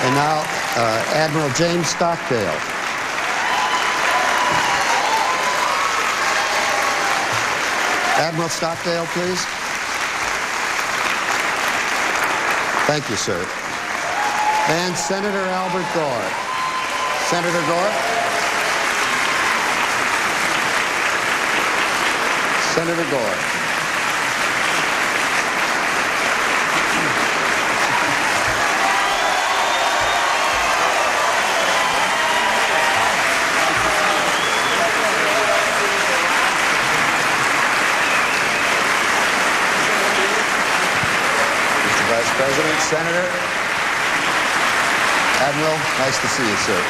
And now, Admiral James Stockdale. Admiral Stockdale, please. Thank you, sir. And Senator Albert Gore. Senator Gore. Senator Gore. Mr. Vice President, Senator, Admiral, nice to see you, sir.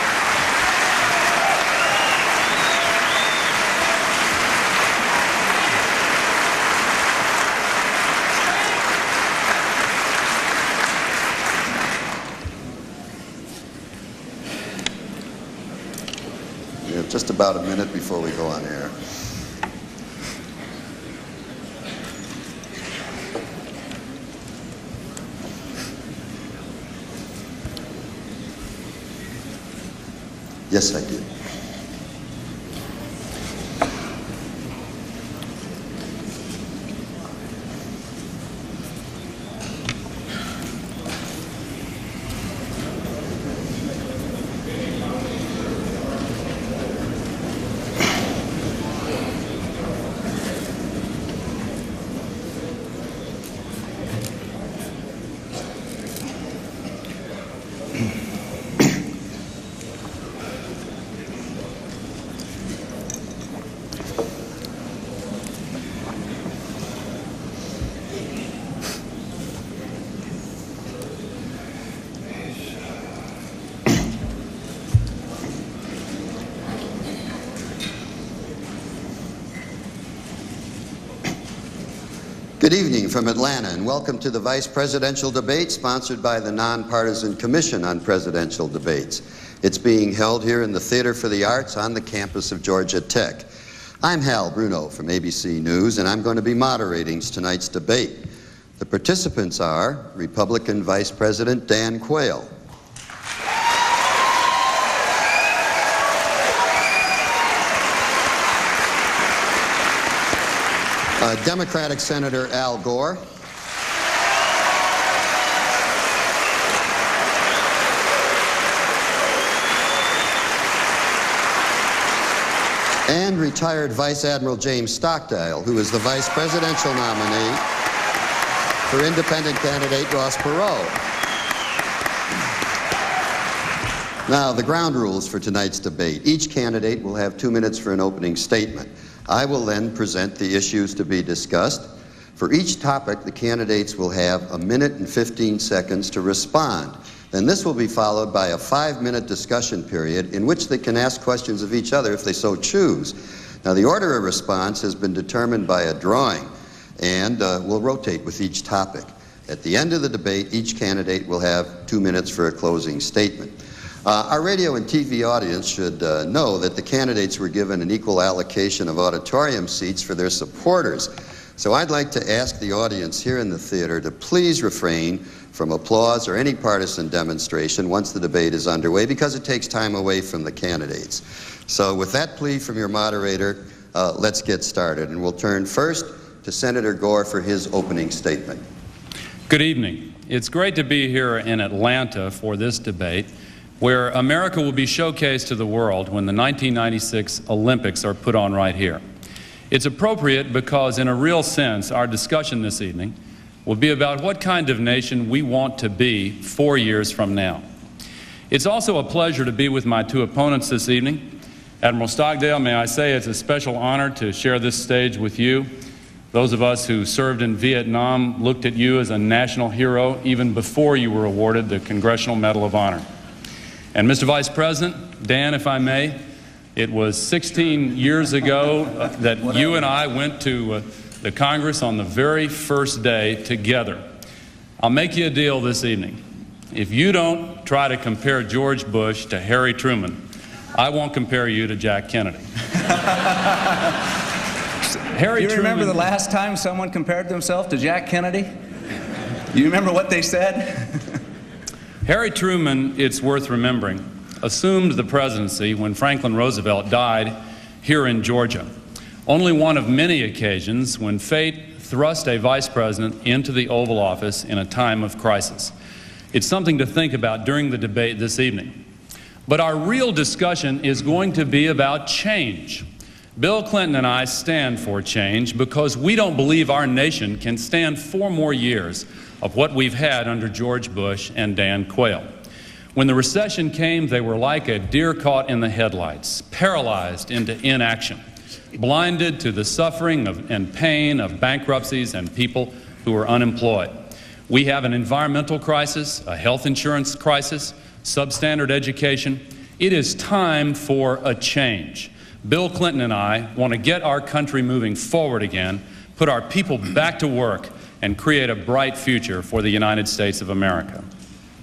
We have just about a minute before we go on air. Yes, I did. Good evening from Atlanta, and welcome to the Vice Presidential Debate sponsored by the Nonpartisan Commission on Presidential Debates. It's being held here in the Theater for the Arts on the campus of Georgia Tech. I'm Hal Bruno from ABC News, and I'm going to be moderating tonight's debate. The participants are Republican Vice President Dan Quayle, Democratic Senator Al Gore, and retired Vice Admiral James Stockdale, who is the vice presidential nominee for independent candidate Ross Perot. Now, the ground rules for tonight's debate. Each candidate will have 2 minutes for an opening statement. I will then present the issues to be discussed. For each topic, the candidates will have 1 minute and 15 seconds to respond. Then this will be followed by a 5-minute discussion period in which they can ask questions of each other if they so choose. Now, the order of response has been determined by a drawing and will rotate with each topic. At the end of the debate, each candidate will have 2 minutes for a closing statement. Our radio and TV audience should know that the candidates were given an equal allocation of auditorium seats for their supporters. So I'd like to ask the audience here in the theater to please refrain from applause or any partisan demonstration once the debate is underway, because it takes time away from the candidates. So with that plea from your moderator, let's get started. And we'll turn first to Senator Gore for his opening statement. Good evening. It's great to be here in Atlanta for this debate, where America will be showcased to the world when the 1996 Olympics are put on right here. It's appropriate because, in a real sense, our discussion this evening will be about what kind of nation we want to be 4 years from now. It's also a pleasure to be with my two opponents this evening. Admiral Stockdale, may I say it's a special honor to share this stage with you. Those of us who served in Vietnam looked at you as a national hero even before you were awarded the Congressional Medal of Honor. And Mr. Vice President, Dan, if I may, it was 16 years ago that you and I went to the Congress on the very first day together. I'll make you a deal this evening. If you don't try to compare George Bush to Harry Truman, I won't compare you to Jack Kennedy. Do you remember the last time someone compared themselves to Jack Kennedy? Do you remember what they said? Harry Truman, it's worth remembering, assumed the presidency when Franklin Roosevelt died here in Georgia. Only one of many occasions when fate thrust a vice president into the Oval Office in a time of crisis. It's something to think about during the debate this evening. But our real discussion is going to be about change. Bill Clinton and I stand for change because we don't believe our nation can stand 4 more years of what we've had under George Bush and Dan Quayle. When the recession came, they were like a deer caught in the headlights, paralyzed into inaction, blinded to the suffering and pain of bankruptcies and people who are unemployed. We have an environmental crisis, a health insurance crisis, substandard education. It is time for a change. Bill Clinton and I want to get our country moving forward again, put our people back to work, and create a bright future for the United States of America.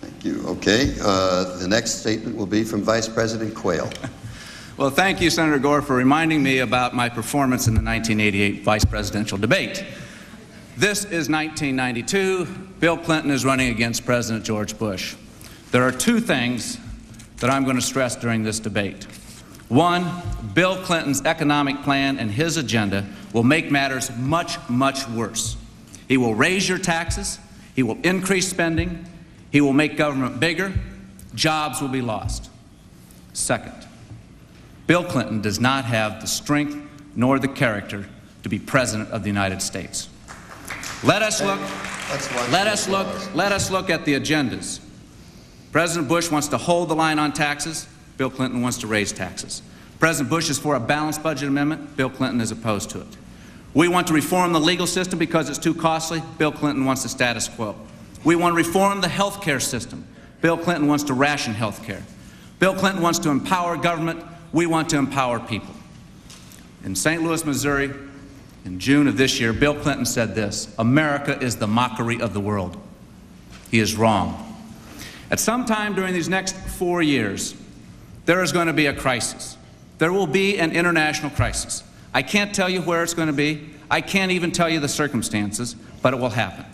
Thank you. Okay. The next statement will be from Vice President Quayle. Well, thank you, Senator Gore, for reminding me about my performance in the 1988 vice presidential debate. This is 1992. Bill Clinton is running against President George Bush. There are 2 things that I'm going to stress during this debate. One, Bill Clinton's economic plan and his agenda will make matters much, much worse. He will raise your taxes, he will increase spending, he will make government bigger, jobs will be lost. Second, Bill Clinton does not have the strength nor the character to be President of the United States. Let us look at the agendas. President Bush wants to hold the line on taxes. Bill Clinton wants to raise taxes. President Bush is for a balanced budget amendment. Bill Clinton is opposed to it. We want to reform the legal system because it's too costly. Bill Clinton wants the status quo. We want to reform the health care system. Bill Clinton wants to ration health care. Bill Clinton wants to empower government. We want to empower people. In St. Louis, Missouri, in June of this year, Bill Clinton said this: "America is the mockery of the world." He is wrong. At some time during these next 4 years, there is going to be a crisis. There will be an international crisis. I can't tell you where it's going to be. I can't even tell you the circumstances, but it will happen.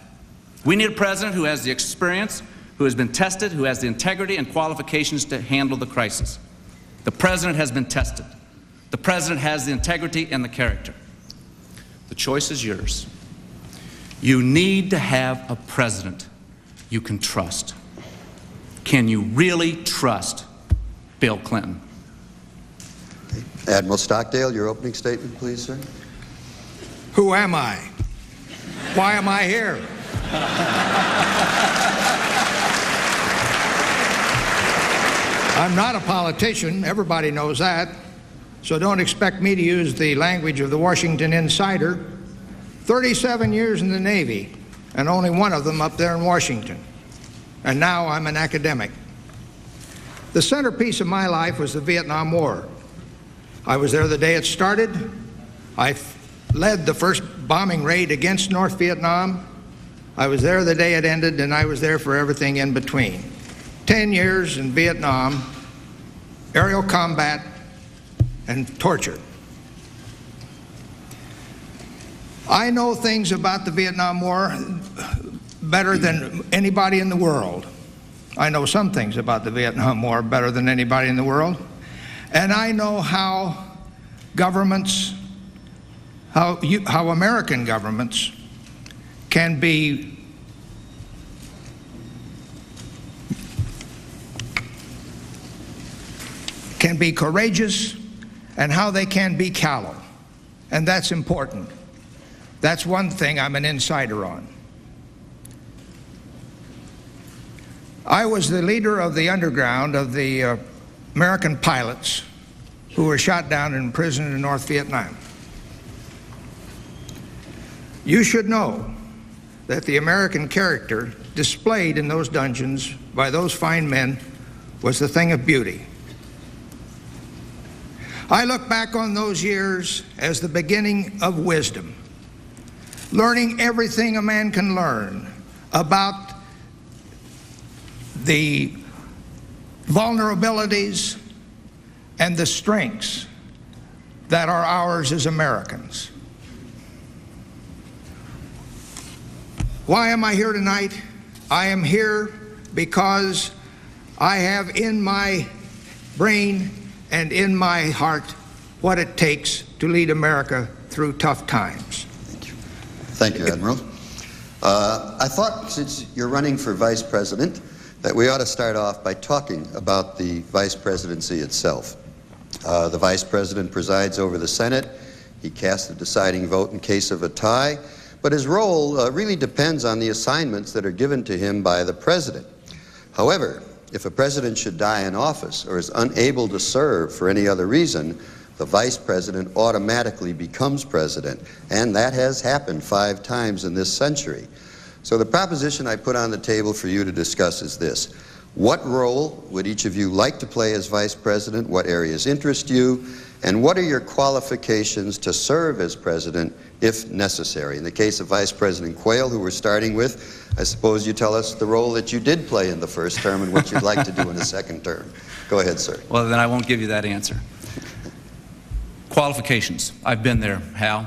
We need a president who has the experience, who has been tested, who has the integrity and qualifications to handle the crisis. The president has been tested. The president has the integrity and the character. The choice is yours. You need to have a president you can trust. Can you really trust Bill Clinton? Admiral Stockdale, your opening statement, please, sir. Who am I? Why am I here? I'm not a politician. Everybody knows that. So don't expect me to use the language of the Washington Insider. 37 years in the Navy, and only one of them up there in Washington. And now I'm an academic. The centerpiece of my life was the Vietnam War. I was there the day it started. I led the first bombing raid against North Vietnam. I was there the day it ended, and I was there for everything in between. 10 years in Vietnam, aerial combat, and torture. I know things about the Vietnam War better than anybody in the world. I know some things about the Vietnam War better than anybody in the world. And I know how governments, how American governments can be courageous and how they can be callow. And that's important. That's one thing I'm an insider on. I was the leader of the underground of the American pilots who were shot down and imprisoned in North Vietnam. You should know that the American character displayed in those dungeons by those fine men was the thing of beauty. I look back on those years as the beginning of wisdom, learning everything a man can learn about the vulnerabilities and the strengths that are ours as Americans. Why am I here tonight? I am here because I have in my brain and in my heart what it takes to lead America through tough times. Thank you, Admiral. I thought, since you're running for Vice President, that we ought to start off by talking about the Vice Presidency itself. The Vice President presides over the Senate. He casts the deciding vote in case of a tie, but his role really depends on the assignments that are given to him by the President. However, if a President should die in office or is unable to serve for any other reason, the Vice President automatically becomes President, and that has happened 5 times in this century. So the proposition I put on the table for you to discuss is this. What role would each of you like to play as Vice President? What areas interest you? And what are your qualifications to serve as President if necessary? In the case of Vice President Quayle, who we're starting with, I suppose you tell us the role that you did play in the first term and what you'd like to do in the second term. Go ahead, sir. Well, then I won't give you that answer. Qualifications. I've been there, Hal.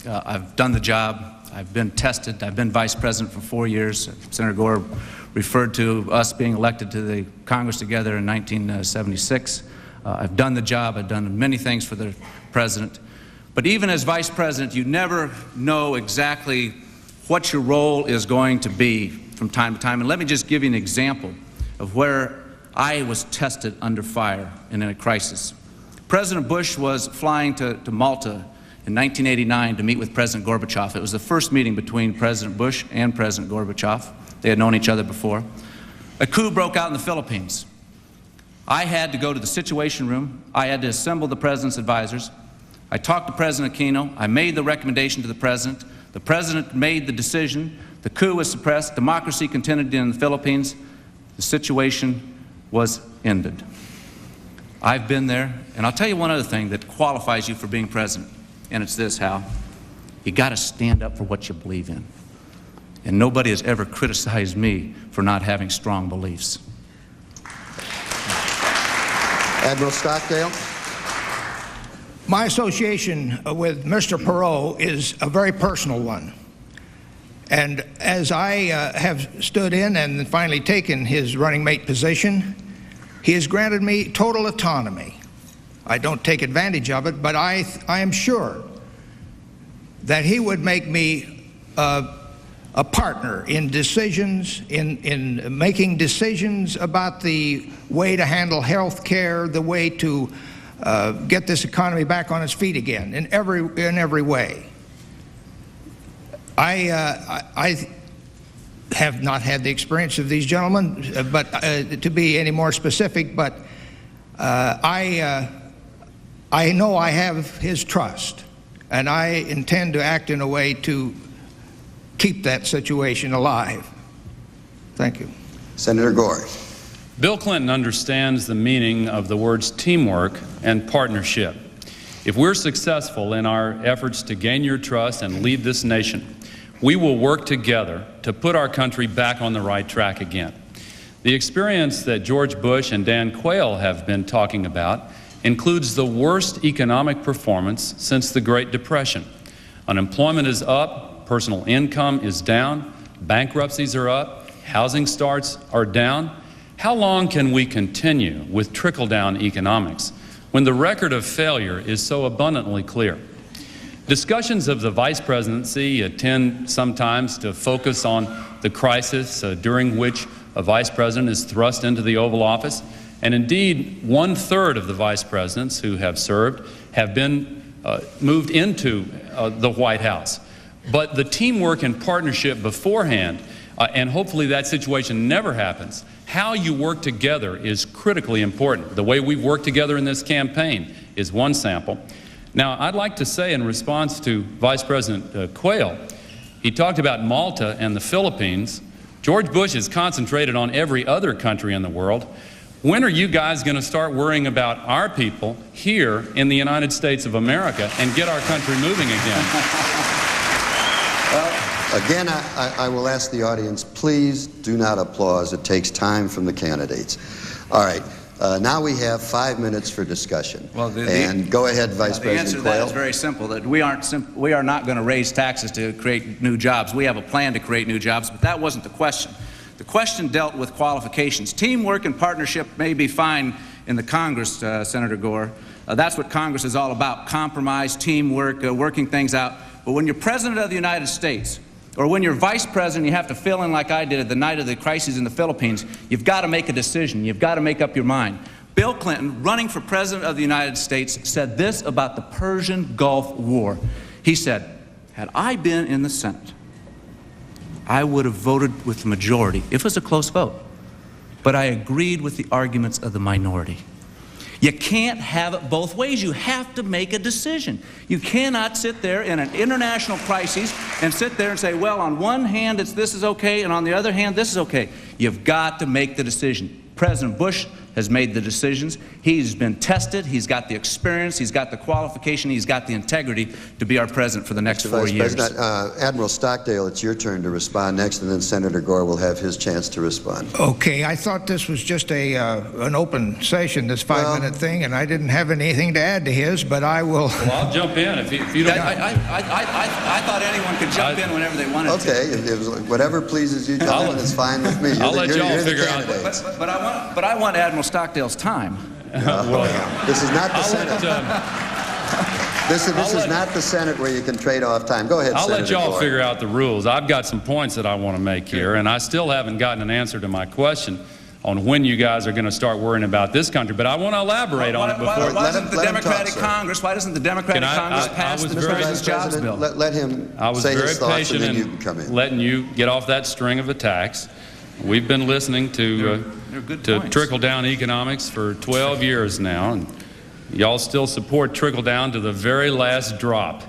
I've done the job. I've been tested. I've been Vice President for 4 years. Senator Gore referred to us being elected to the Congress together in 1976. I've done the job. I've done many things for the President. But even as Vice President, you never know exactly what your role is going to be from time to time. And let me just give you an example of where I was tested under fire and in a crisis. President Bush was flying to Malta in 1989 to meet with President Gorbachev. It was the first meeting between President Bush and President Gorbachev. They had known each other before. A coup broke out in the Philippines. I had to go to the Situation Room. I had to assemble the President's advisors. I talked to President Aquino. I made the recommendation to the President. The President made the decision. The coup was suppressed. Democracy continued in the Philippines. The situation was ended. I've been there, and I'll tell you one other thing that qualifies you for being President, and it's this, Hal. You got to stand up for what you believe in. And nobody has ever criticized me for not having strong beliefs. Admiral Stockdale. My association with Mr. Perot is a very personal one. And as I have stood in and finally taken his running mate position, he has granted me total autonomy. I don't take advantage of it, but I am sure that he would make me a partner in decisions, in making decisions about the way to handle health care, the way to get this economy back on its feet again, in every way. I have not had the experience of these gentlemen, but to be any more specific, but I know I have his trust, and I intend to act in a way to keep that situation alive. Thank you. Senator Gore. Bill Clinton understands the meaning of the words teamwork and partnership. If we're successful in our efforts to gain your trust and lead this nation, we will work together to put our country back on the right track again. The experience that George Bush and Dan Quayle have been talking about includes the worst economic performance since the Great Depression. Unemployment is up, personal income is down, bankruptcies are up, housing starts are down. How long can we continue with trickle-down economics when the record of failure is so abundantly clear? Discussions of the vice presidency tend sometimes to focus on the crisis during which a vice president is thrust into the Oval Office, and indeed 1/3 of the vice presidents who have served have been moved into the White House. But the teamwork and partnership beforehand, and hopefully that situation never happens, how you work together is critically important. The way we've worked together in this campaign is one sample. Now, I'd like to say in response to Vice President Quayle, he talked about Malta and the Philippines. George Bush has concentrated on every other country in the world. When are you guys going to start worrying about our people here in the United States of America and get our country moving again? Again, I will ask the audience, please do not applaud. It takes time from the candidates. All right. Now we have 5 minutes for discussion. Well, and go ahead, Vice President Quayle. The answer to that is very simple, that we are not going to raise taxes to create new jobs. We have a plan to create new jobs, but that wasn't the question. The question dealt with qualifications. Teamwork and partnership may be fine in the Congress, Senator Gore. That's what Congress is all about, compromise, teamwork, working things out. But when you're President of the United States, or when you're Vice President, you have to fill in like I did at the night of the crisis in the Philippines, you've got to make a decision. You've got to make up your mind. Bill Clinton, running for President of the United States, said this about the Persian Gulf War. He said, had I been in the Senate, I would have voted with the majority if it was a close vote. But I agreed with the arguments of the minority. You can't have it both ways. You have to make a decision. You cannot sit there in an international crisis and sit there and say, well, on one hand, this is okay, and on the other hand, this is okay. You've got to make the decision. President Bush has made the decisions. He's been tested. He's got the experience. He's got the qualification. He's got the integrity to be our president for the next 4 years. Admiral Stockdale, it's your turn to respond next, and then Senator Gore will have his chance to respond. Okay, I thought this was just an open session, this five-minute thing, and I didn't have anything to add to his, but I will. Well, I'll jump in if you don't. I thought anyone could jump in whenever they wanted to. Okay, whatever pleases you, gentlemen, is fine with me. I'll let y'all figure out. But I want Admiral Stockdale's time. This is not the Senate. This is not the Senate where you can trade off time. Go ahead, I'll Senator let y'all Gore. figure out the rules. I've got some points that I want to make here, and I still haven't gotten an answer to my question on when you guys are going to start worrying about this country. But I want to elaborate on it before. Why doesn't the Democratic Congress pass the President's Jobs Bill? Let him I was say very his thoughts, and patient then you in can come in. letting you get off that string of attacks. We've been listening to trickle-down economics for 12 years now, and y'all still support trickle-down to the very last drop.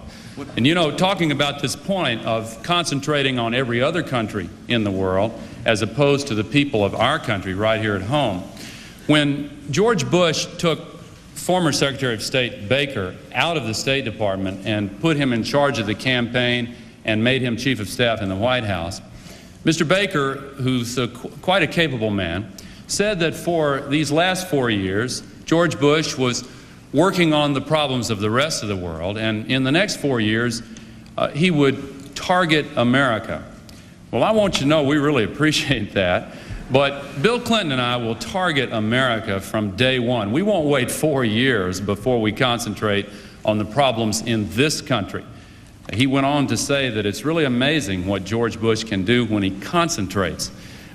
And you know, talking about this point of concentrating on every other country in the world as opposed to the people of our country right here at home, when George Bush took former Secretary of State Baker out of the State Department and put him in charge of the campaign and made him Chief of Staff in the White House, Mr. Baker, who's quite a capable man, said that for these last 4 years, George Bush was working on the problems of the rest of the world, and in the next 4 years, he would target America. Well, I want you to know we really appreciate that, but Bill Clinton and I will target America from day one. We won't wait 4 years before we concentrate on the problems in this country. He went on to say that it's really amazing what George Bush can do when he concentrates.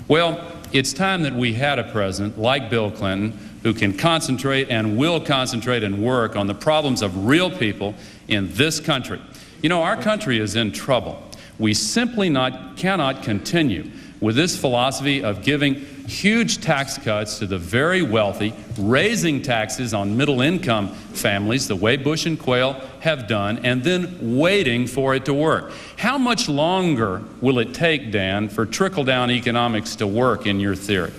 Well, it's time that we had a president like Bill Clinton who can concentrate and will concentrate and work on the problems of real people in this country. You know, our country is in trouble. We simply cannot continue with this philosophy of giving huge tax cuts to the very wealthy, raising taxes on middle-income families the way Bush and Quayle have done, and then waiting for it to work. How much longer will it take, Dan, for trickle-down economics to work in your theory?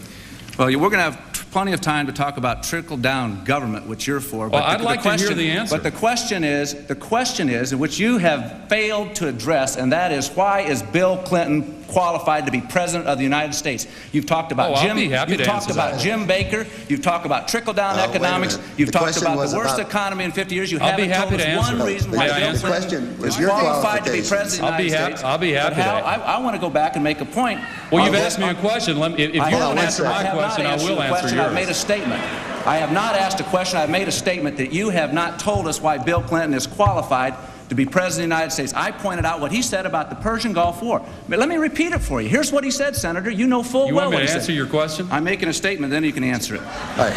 Well, we're going to have plenty of time to talk about trickle-down government, which you're for. Well, I'd like to hear the answer. But the question is, which you have failed to address, and that is, why is Bill Clinton qualified to be President of the United States? You've talked about Jim Baker. You've talked about trickle-down economics. You've talked about the worst economy in 50 years. You haven't told us one reason why Bill Clinton is qualified to be President of the United States. I'll be happy to. I want to go back and make a point. Well, you've asked me a question. If you don't answer my question, I will answer yours. I've made a statement. I have not asked a question. I've made a statement that you have not told us why Bill Clinton is qualified to be President of the United States. I pointed out what he said about the Persian Gulf War. But let me repeat it for you. Here's what he said, Senator. You know full well what he said. You want me to answer your question? I'm making a statement, then you can answer it. All right.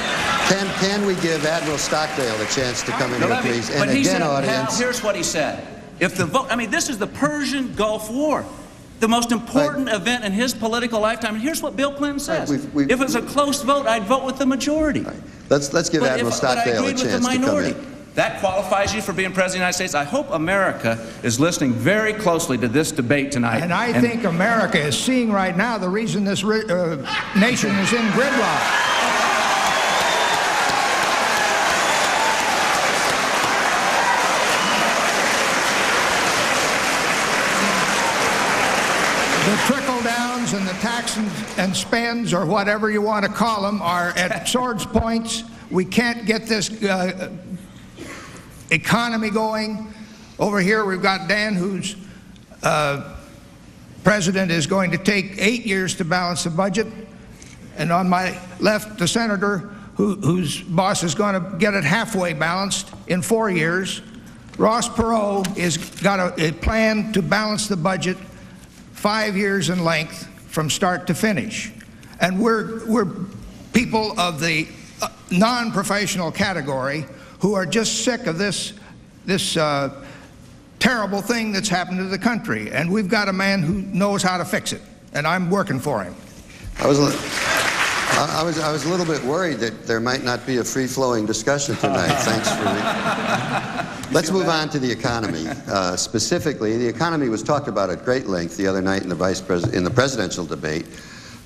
Can we give Admiral Stockdale a chance to come in here, please? And again, audience. Here's what he said. If the vote, this is the Persian Gulf War, the most important event in his political lifetime. And here's what Bill Clinton says. If it's a close vote, I'd vote with the majority. Right. Let's give Admiral Stockdale a chance to come in. That qualifies you for being President of the United States. I hope America is listening very closely to this debate tonight. And I think America is seeing right now the reason this nation is in gridlock. The trickle-downs and the tax and spends, or whatever you want to call them, are at swords points. We can't get this economy going. Over here we've got Dan, who's president is going to take 8 years to balance the budget. And on my left, the senator whose boss is going to get it halfway balanced in 4 years. Ross Perot has got a plan to balance the budget 5 years in length from start to finish. And we're people of the non-professional category who are just sick of this terrible thing that's happened to the country. And we've got a man who knows how to fix it, and I'm working for him. I was a little bit worried that there might not be a free-flowing discussion tonight. Thanks for Let's move on to the economy. Specifically, the economy was talked about at great length the other night in the presidential debate.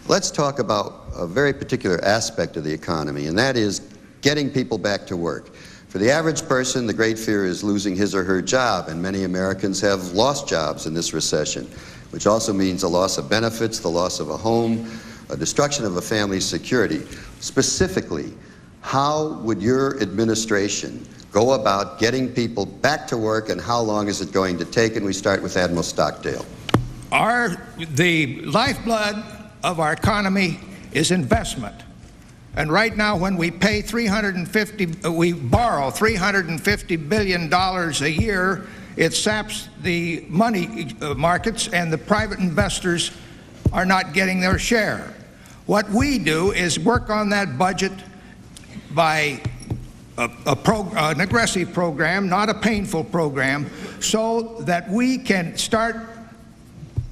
Let's talk about a very particular aspect of the economy, and that is getting people back to work. For the average person, the great fear is losing his or her job, and many Americans have lost jobs in this recession, which also means a loss of benefits, the loss of a home, a destruction of a family's security. Specifically, how would your administration go about getting people back to work, and how long is it going to take? And we start with Admiral Stockdale. The lifeblood of our economy is investment. And right now, when we borrow $350 billion a year, it saps the money markets, and the private investors are not getting their share. What we do is work on that budget by an aggressive program, not a painful program, so that we can start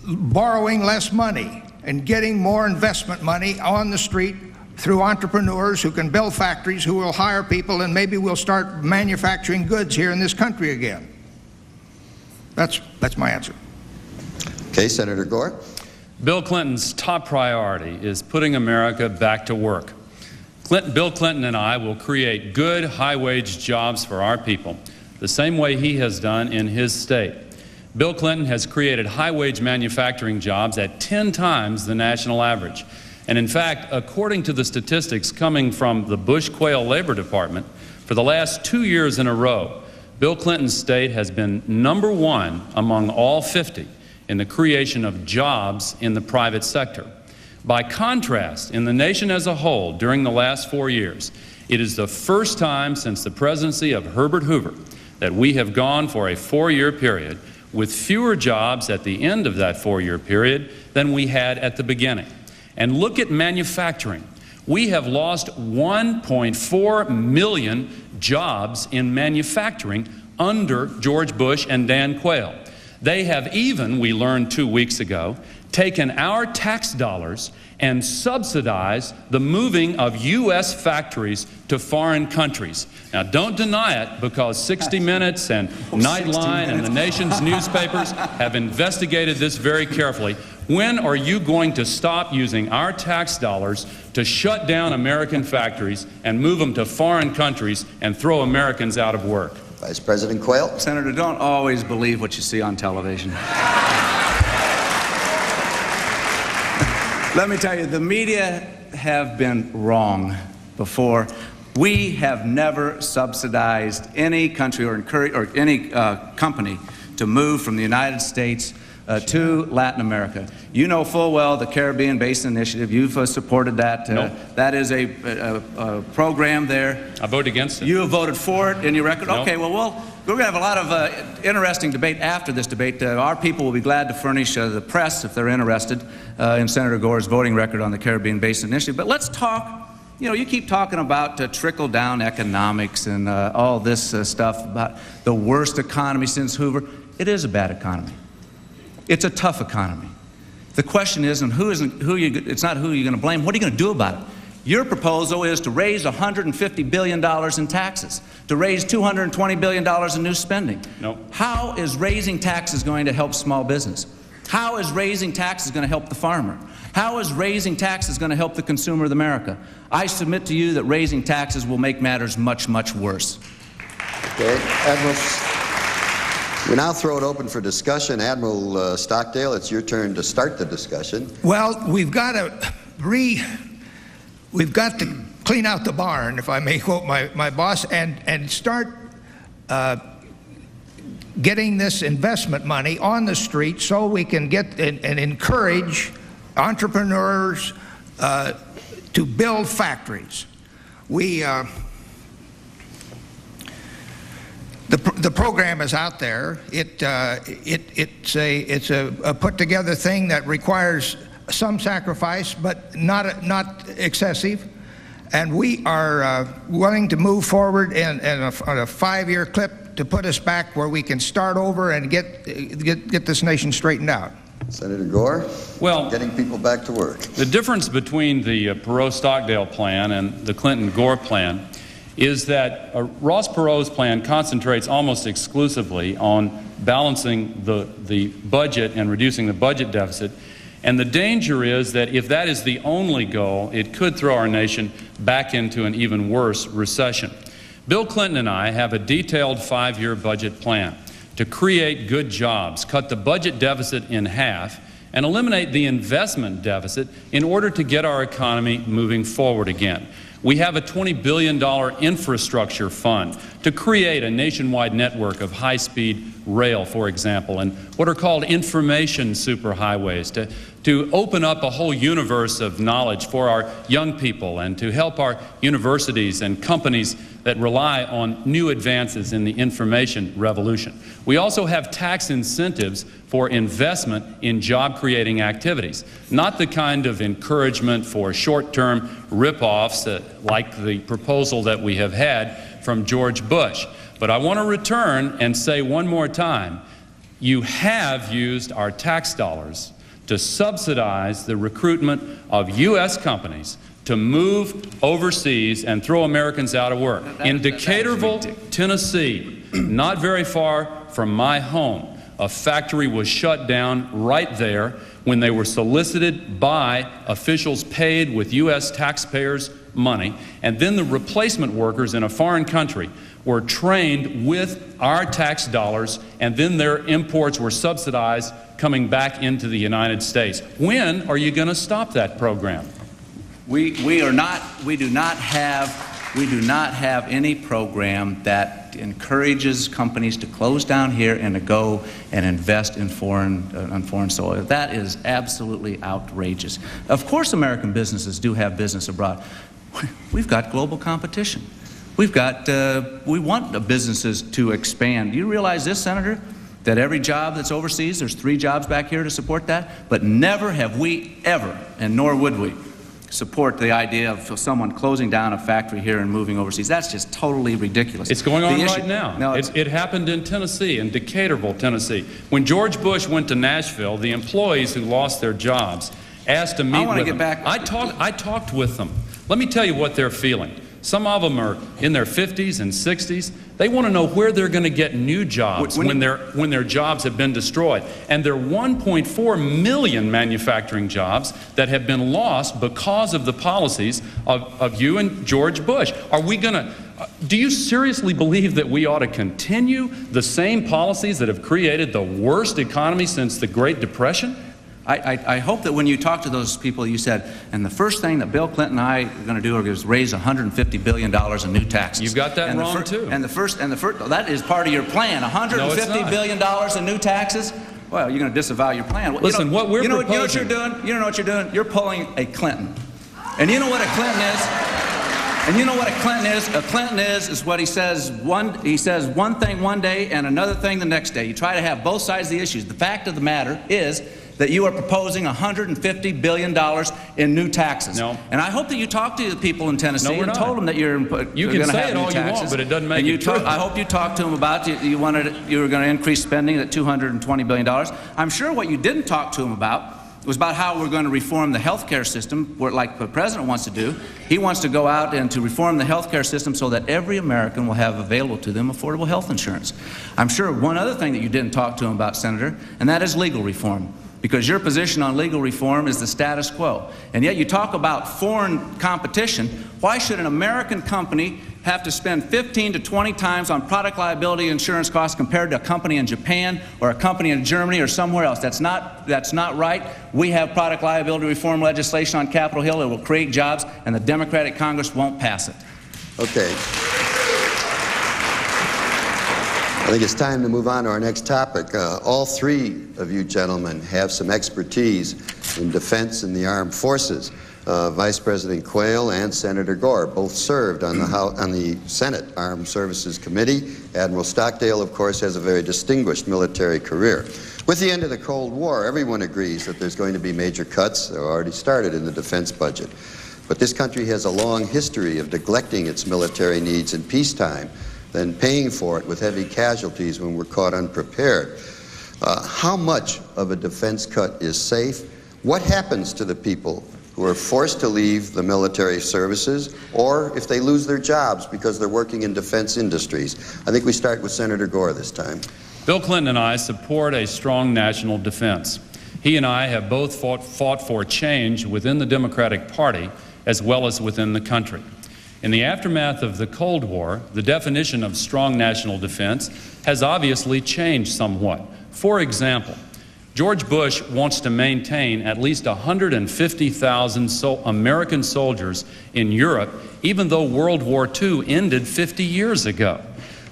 borrowing less money and getting more investment money on the street through entrepreneurs who can build factories, who will hire people, and maybe we'll start manufacturing goods here in this country again. That's my answer. Okay, Senator Gore. Bill Clinton's top priority is putting America back to work. Bill Clinton and I will create good, high-wage jobs for our people, the same way he has done in his state. Bill Clinton has created high-wage manufacturing jobs at 10 times the national average. And in fact, according to the statistics coming from the Bush-Quayle Labor Department, for the last 2 years in a row, Bill Clinton's state has been #1 among all 50 in the creation of jobs in the private sector. By contrast, in the nation as a whole, during the last 4 years, it is the first time since the presidency of Herbert Hoover that we have gone for a 4-year period with fewer jobs at the end of that 4-year period than we had at the beginning. And look at manufacturing. We have lost 1.4 million jobs in manufacturing under George Bush and Dan Quayle. They have even, we learned 2 weeks ago, taken our tax dollars and subsidized the moving of U.S. factories to foreign countries. Now, don't deny it, because 60 Minutes and Nightline and the nation's newspapers have investigated this very carefully. When are you going to stop using our tax dollars to shut down American factories and move them to foreign countries and throw Americans out of work? Vice President Quayle. Senator, don't always believe what you see on television. Let me tell you, the media have been wrong before. We have never subsidized any country or any company to move from the United States to Latin America. You know full well the Caribbean Basin Initiative. You've supported that. Nope. That is a program there. I voted against it. You have voted for it in your record? Nope. Okay, well, we're going to have a lot of interesting debate after this debate. Our people will be glad to furnish the press, if they're interested, in Senator Gore's voting record on the Caribbean Basin Initiative. But let's talk, you keep talking about trickle-down economics and all this stuff about the worst economy since Hoover. It is a bad economy. It's a tough economy. The question isn't it's not who you're going to blame. What are you going to do about it? Your proposal is to raise $150 billion in taxes, to raise $220 billion in new spending. Nope. How is raising taxes going to help small business? How is raising taxes going to help the farmer? How is raising taxes going to help the consumer of America? I submit to you that raising taxes will make matters much, much worse. Okay, Admiral, we now throw it open for discussion. Admiral Stockdale, it's your turn to start the discussion. Well, we've got to clean out the barn, if I may quote my boss, and start getting this investment money on the street so we can get and encourage entrepreneurs to build factories. The program is out there. It's a put together thing that requires some sacrifice, but not excessive. And we are willing to move forward on a 5-year clip to put us back where we can start over and get this nation straightened out. Senator Gore? Well, getting people back to work. The difference between the Perot-Stockdale plan and the Clinton-Gore plan is that Ross Perot's plan concentrates almost exclusively on balancing the budget and reducing the budget deficit. And the danger is that if that is the only goal, it could throw our nation back into an even worse recession. Bill Clinton and I have a detailed 5-year budget plan to create good jobs, cut the budget deficit in half, and eliminate the investment deficit in order to get our economy moving forward again. We have a $20 billion infrastructure fund to create a nationwide network of high-speed rail, for example, and what are called information superhighways to open up a whole universe of knowledge for our young people and to help our universities and companies that rely on new advances in the information revolution. We also have tax incentives for investment in job-creating activities, not the kind of encouragement for short-term rip-offs like the proposal that we have had from George Bush. But I want to return and say one more time, you have used our tax dollars to subsidize the recruitment of U.S. companies to move overseas and throw Americans out of work. In Decaturville, Tennessee, not very far from my home, a factory was shut down right there when they were solicited by officials paid with U.S. taxpayers' money, and then the replacement workers in a foreign country were trained with our tax dollars, and then their imports were subsidized coming back into the United States. When are you going to stop that program? We do not have any program that encourages companies to close down here and to go and invest in foreign soil. That is absolutely outrageous. Of course American businesses do have business abroad. We've got global competition. We want the businesses to expand. Do you realize this, Senator? That every job that's overseas, there's 3 jobs back here to support that, but never have we ever, and nor would we, support the idea of someone closing down a factory here and moving overseas. That's just totally ridiculous. It's going on right now. No, it happened in Tennessee, in Decaturville, Tennessee. When George Bush went to Nashville, the employees who lost their jobs asked to meet with him. I talked with them. Let me tell you what they're feeling. Some of them are in their 50s and 60s. They want to know where they're going to get new jobs when their jobs have been destroyed. And there are 1.4 million manufacturing jobs that have been lost because of the policies of you and George Bush. Are we going to... Do you seriously believe that we ought to continue the same policies that have created the worst economy since the Great Depression? I hope that when you talk to those people, you said, and the first thing that Bill Clinton and I are going to do is raise $150 billion in new taxes. You've got that wrong, too. And the first, that is part of your plan, $150 billion in new taxes? Well, you're going to disavow your plan. Listen, what we're proposing... You know what you're doing? You know what you're doing? You're pulling a Clinton. And you know what a Clinton is? And you know what a Clinton is? A Clinton is what he says one thing one day and another thing the next day. You try to have both sides of the issues. The fact of the matter is that you are proposing $150 billion in new taxes. No. And I hope that you talk to the people in Tennessee and told them that you're going to have new taxes. You can say it all you want, but it doesn't make it true. I hope you talked to them about you were going to increase spending at $220 billion. I'm sure what you didn't talk to them about was about how we're going to reform the health care system, like the President wants to do. He wants to go out and to reform the health care system so that every American will have available to them affordable health insurance. I'm sure one other thing that you didn't talk to him about, Senator, and that is legal reform. Because your position on legal reform is the status quo. And yet you talk about foreign competition. Why should an American company have to spend 15 to 20 times on product liability insurance costs compared to a company in Japan or a company in Germany or somewhere else? That's not right. We have product liability reform legislation on Capitol Hill. It will create jobs, and the Democratic Congress won't pass it. Okay. I think it's time to move on to our next topic. All three of you gentlemen have some expertise in defense and the armed forces. Vice President Quayle and Senator Gore both served on the Senate Armed Services Committee. Admiral Stockdale, of course, has a very distinguished military career. With the end of the Cold War, everyone agrees that there's going to be major cuts. They're already started in the defense budget. But this country has a long history of neglecting its military needs in peacetime, then paying for it with heavy casualties when we're caught unprepared. How much of a defense cut is safe? What happens to the people who are forced to leave the military services, or if they lose their jobs because they're working in defense industries? I think we start with Senator Gore this time. Bill Clinton and I support a strong national defense. He and I have both fought for change within the Democratic Party as well as within the country. In the aftermath of the Cold War, the definition of strong national defense has obviously changed somewhat. For example, George Bush wants to maintain at least 150,000 American soldiers in Europe, even though World War II ended 50 years ago.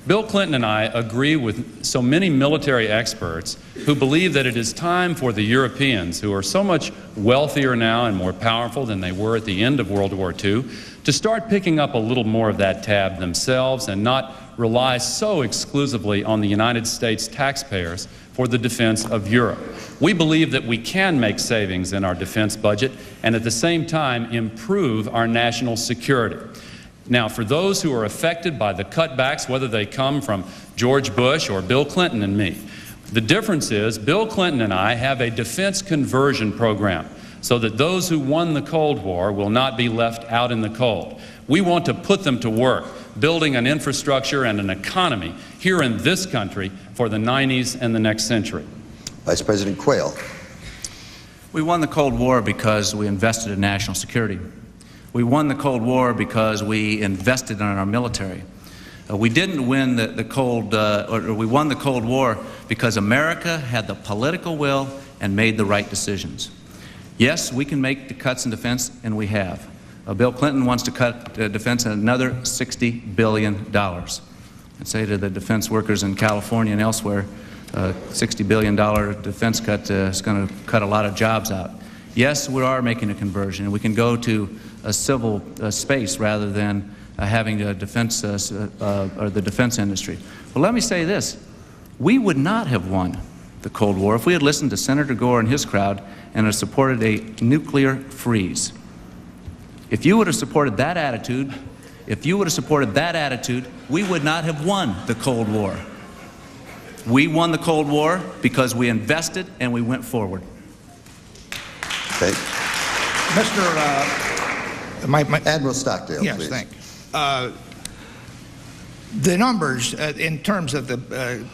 Bill Clinton and I agree with so many military experts who believe that it is time for the Europeans, who are so much wealthier now and more powerful than they were at the end of World War II, to start picking up a little more of that tab themselves and not rely so exclusively on the United States taxpayers for the defense of Europe. We believe that we can make savings in our defense budget and at the same time improve our national security. Now, for those who are affected by the cutbacks, whether they come from George Bush or Bill Clinton and me, the difference is Bill Clinton and I have a defense conversion program so that those who won the Cold War will not be left out in the cold. We want to put them to work, building an infrastructure and an economy here in this country for the 90s and the next century. Vice President Quayle. We won the Cold War because we invested in national security. We won the Cold War because we invested in our military. We didn't win we won the Cold War because America had the political will and made the right decisions. Yes, we can make the cuts in defense, and we have. Bill Clinton wants to cut defense another $60 billion. I'd say to the defense workers in California and elsewhere, $60 billion defense cut is going to cut a lot of jobs out. Yes, we are making a conversion, and we can go to a civil space rather than having a defense or the defense industry. Well, let me say this. We would not have won the Cold War if we had listened to Senator Gore and his crowd and had supported a nuclear freeze. If you would have supported that attitude, we would not have won the Cold War. We won the Cold War because we invested and we went forward. Okay. Admiral Stockdale, yes, please. thank you. The numbers in terms of the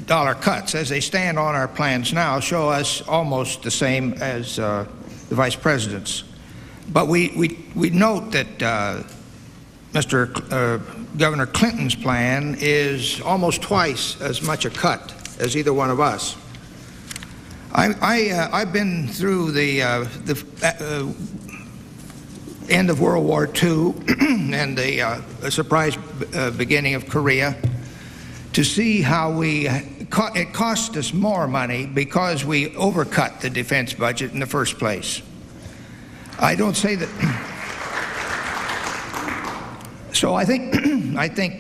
dollar cuts as they stand on our plans now show us almost the same as the Vice President's. But we note that Governor Clinton's plan is almost twice as much a cut as either one of us. I've been through the end of World War II and the surprise beginning of Korea to see how it cost us more money because we overcut the defense budget in the first place. I don't say that. So I think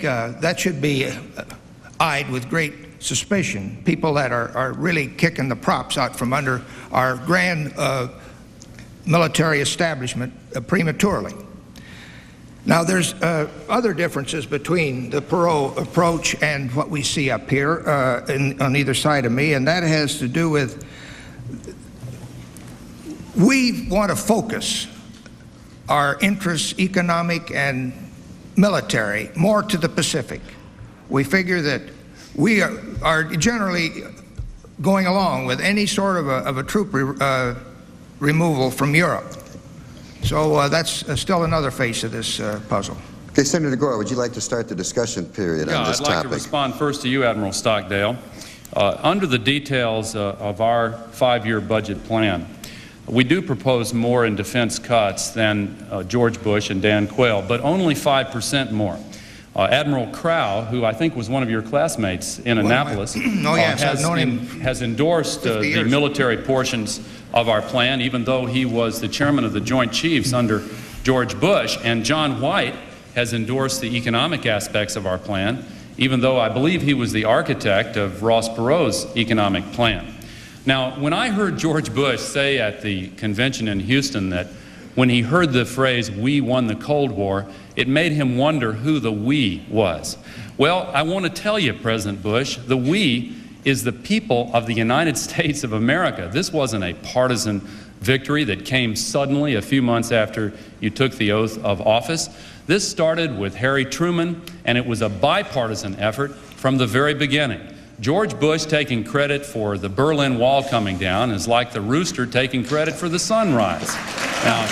that should be eyed with great suspicion. People that are really kicking the props out from under our grand military establishment prematurely. Now, there's other differences between the Perot approach and what we see up here on either side of me, and that has to do with we want to focus our interests, economic and military, more to the Pacific. We figure that we are generally going along with any sort of a troop removal from Europe. So that's still another face of this puzzle. Okay, Senator Gore, would you like to start the discussion period on this topic? I'd like to respond first to you, Admiral Stockdale. Under the details of our 5-year budget plan, we do propose more in defense cuts than George Bush and Dan Quayle, but only 5% more. Admiral Crow, who I think was one of your classmates in Annapolis, yes, I've known him has endorsed the military portions of our plan, even though he was the chairman of the Joint Chiefs under George Bush. And John White has endorsed the economic aspects of our plan, even though I believe he was the architect of Ross Perot's economic plan. Now, when I heard George Bush say at the convention in Houston that when he heard the phrase, "we won the Cold War," it made him wonder who the "we" was. Well, I want to tell you, President Bush, the "we" is the people of the United States of America. This wasn't a partisan victory that came suddenly a few months after you took the oath of office. This started with Harry Truman, and it was a bipartisan effort from the very beginning. George Bush taking credit for the Berlin Wall coming down is like the rooster taking credit for the sunrise. Now,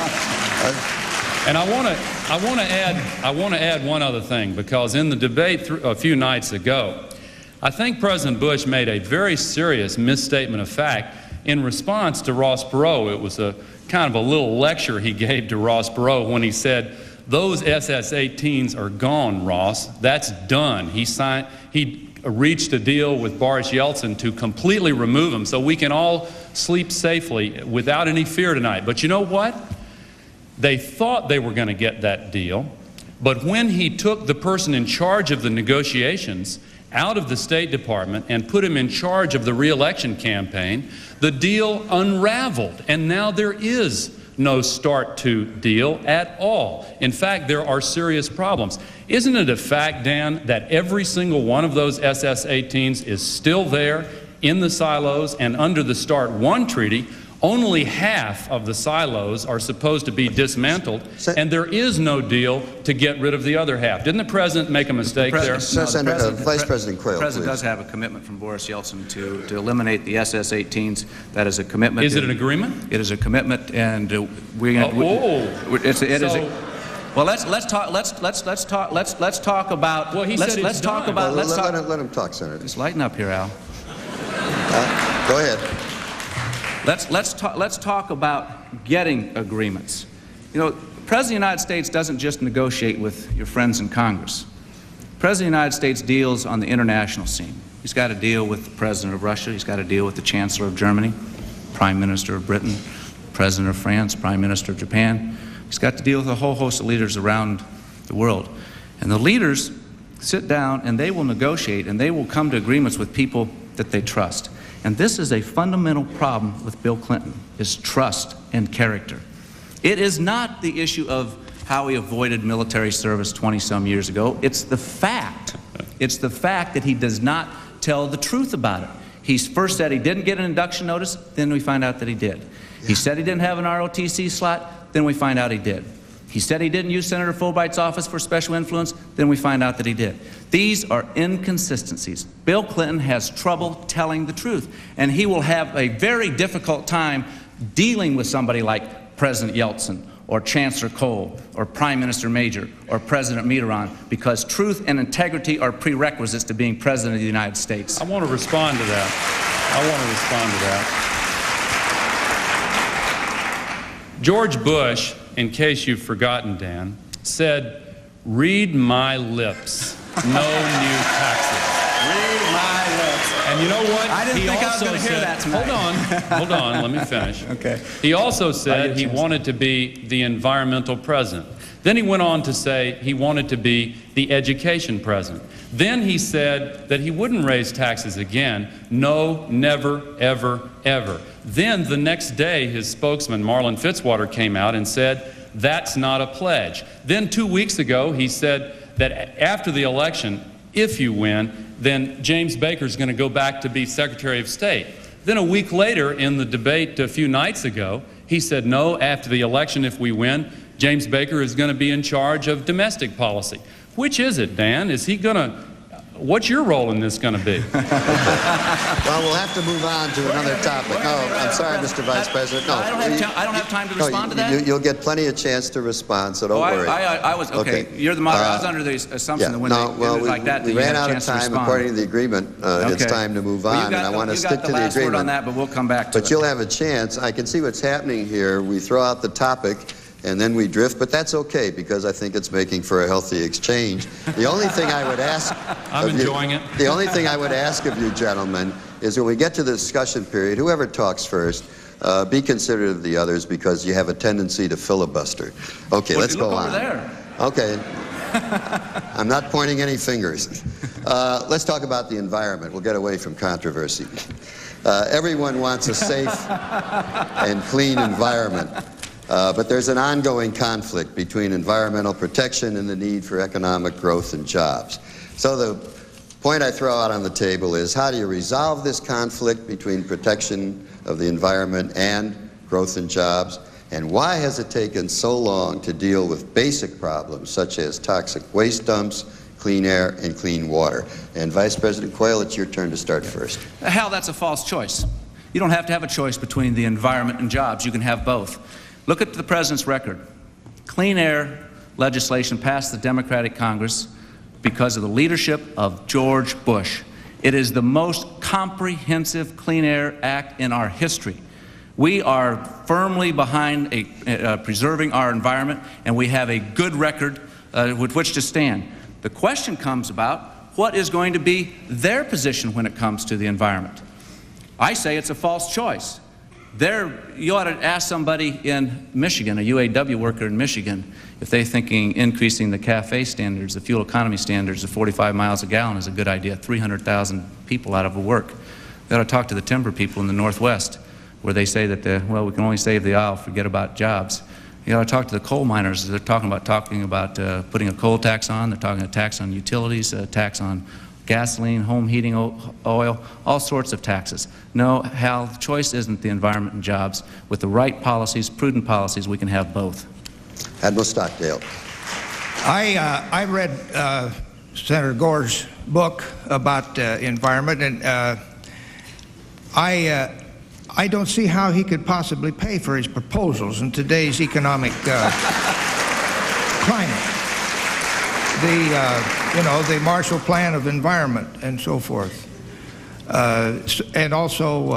and I want to add one other thing, because in the debate a few nights ago, I think President Bush made a very serious misstatement of fact in response to Ross Perot. It was a kind of a little lecture he gave to Ross Perot when he said, "Those SS-18s are gone, Ross. That's done." He reached a deal with Boris Yeltsin to completely remove them so we can all sleep safely without any fear tonight. But you know what? They thought they were going to get that deal, but when he took the person in charge of the negotiations out of the State Department and put him in charge of the re-election campaign, the deal unraveled, and now there is no start to deal at all. In fact, there are serious problems. Isn't it a fact, Dan, that every single one of those SS-18s is still there in the silos, and under the START I treaty, only half of the silos are supposed to be dismantled, and there is no deal to get rid of the other half. Didn't the President make a mistake there? Vice President Quayle, the President does have a commitment from Boris Yeltsin to eliminate the SS-18s. That is a commitment. Is it an agreement? It is a commitment, and we're going to. Well, let's talk about. Well, he said let's talk about. Let him talk, Senator. Just lighten up here, Al. Go ahead. Let's talk about getting agreements. You know, the President of the United States doesn't just negotiate with your friends in Congress. The President of the United States deals on the international scene. He's got to deal with the President of Russia. He's got to deal with the Chancellor of Germany, Prime Minister of Britain, President of France, Prime Minister of Japan. He's got to deal with a whole host of leaders around the world. And the leaders sit down and they will negotiate and they will come to agreements with people that they trust. And this is a fundamental problem with Bill Clinton, is trust and character. It is not the issue of how he avoided military service 20-some years ago. It's the fact. It's the fact that he does not tell the truth about it. He first said he didn't get an induction notice, then we find out that he did. He said he didn't have an ROTC slot, then we find out he did. He said he didn't use Senator Fulbright's office for special influence, then we find out that he did. These are inconsistencies. Bill Clinton has trouble telling the truth, and he will have a very difficult time dealing with somebody like President Yeltsin or Chancellor Kohl or Prime Minister Major or President Mitterrand, because truth and integrity are prerequisites to being President of the United States. I want to respond to that. George Bush, in case you've forgotten, Dan, said, "Read my lips, no new taxes." Read my lips. And you know what? I didn't think I was going to hear that tonight. Hold on, let me finish. Okay. He also said he wanted to be the environmental president. Then he went on to say he wanted to be the education president. Then he said that he wouldn't raise taxes again. No, never, ever, ever. Then the next day, his spokesman, Marlin Fitzwater, came out and said, that's not a pledge. Then 2 weeks ago, he said that after the election, if you win, then James Baker's going to go back to be Secretary of State. Then a week later, in the debate a few nights ago, he said, no, after the election, if we win, James Baker is going to be in charge of domestic policy. Which is it, Dan? Is he going to, what's your role in this going to be? Well, we'll have to move on to another topic. No, I'm sorry, Mr. Vice President. No, I don't have time to respond to that? You'll get plenty of chance to respond, so don't worry. I was, okay. You're the moderator. I was under the assumption that when they like that, we ran out of time. According to the agreement, it's time to move on, and I want to stick to the agreement. You got the last word on that, but we'll come back to it. But you'll have a chance. I can see what's happening here. We throw out the topic, and then we drift, but that's okay because I think it's making for a healthy exchange. The only thing I would ask I'm enjoying it. The only thing I would ask of you gentlemen is when we get to the discussion period, whoever talks first, be considerate of the others because you have a tendency to filibuster. Okay, Well, let's go look on. over there. Okay. I'm not pointing any fingers. Let's talk about the environment. We'll get away from controversy. Everyone wants a safe and clean environment, but there's an ongoing conflict between environmental protection and the need for economic growth and jobs. So the point I throw out on the table is, how do you resolve this conflict between protection of the environment and growth and jobs? And why has it taken so long to deal with basic problems such as toxic waste dumps, clean air, and clean water? And Vice President Quayle, it's your turn to start first. Hal, that's a false choice. You don't have to have a choice between the environment and jobs. You can have both. Look at the President's record. Clean air legislation passed the Democratic Congress because of the leadership of George Bush. It is the most comprehensive Clean Air Act in our history. We are firmly behind preserving our environment, and we have a good record with which to stand. The question comes about what is going to be their position when it comes to the environment. I say it's a false choice. You ought to ask somebody in Michigan, a UAW worker in Michigan, if they're thinking increasing the CAFE standards, the fuel economy standards to 45 miles a gallon is a good idea. 300,000 people out of work. You ought to talk to the timber people in the Northwest, where they say that, well, we can only save the oil, forget about jobs. You ought to talk to the coal miners. They're talking about putting a coal tax on. They're talking a tax on utilities, a tax on gasoline, home heating oil, all sorts of taxes. No, Hal, the choice isn't the environment and jobs. With the right policies, prudent policies, we can have both. Admiral Stockdale. I read Senator Gore's book about environment, and I don't see how he could possibly pay for his proposals in today's economic climate. The Marshall Plan of Environment and so forth. And also,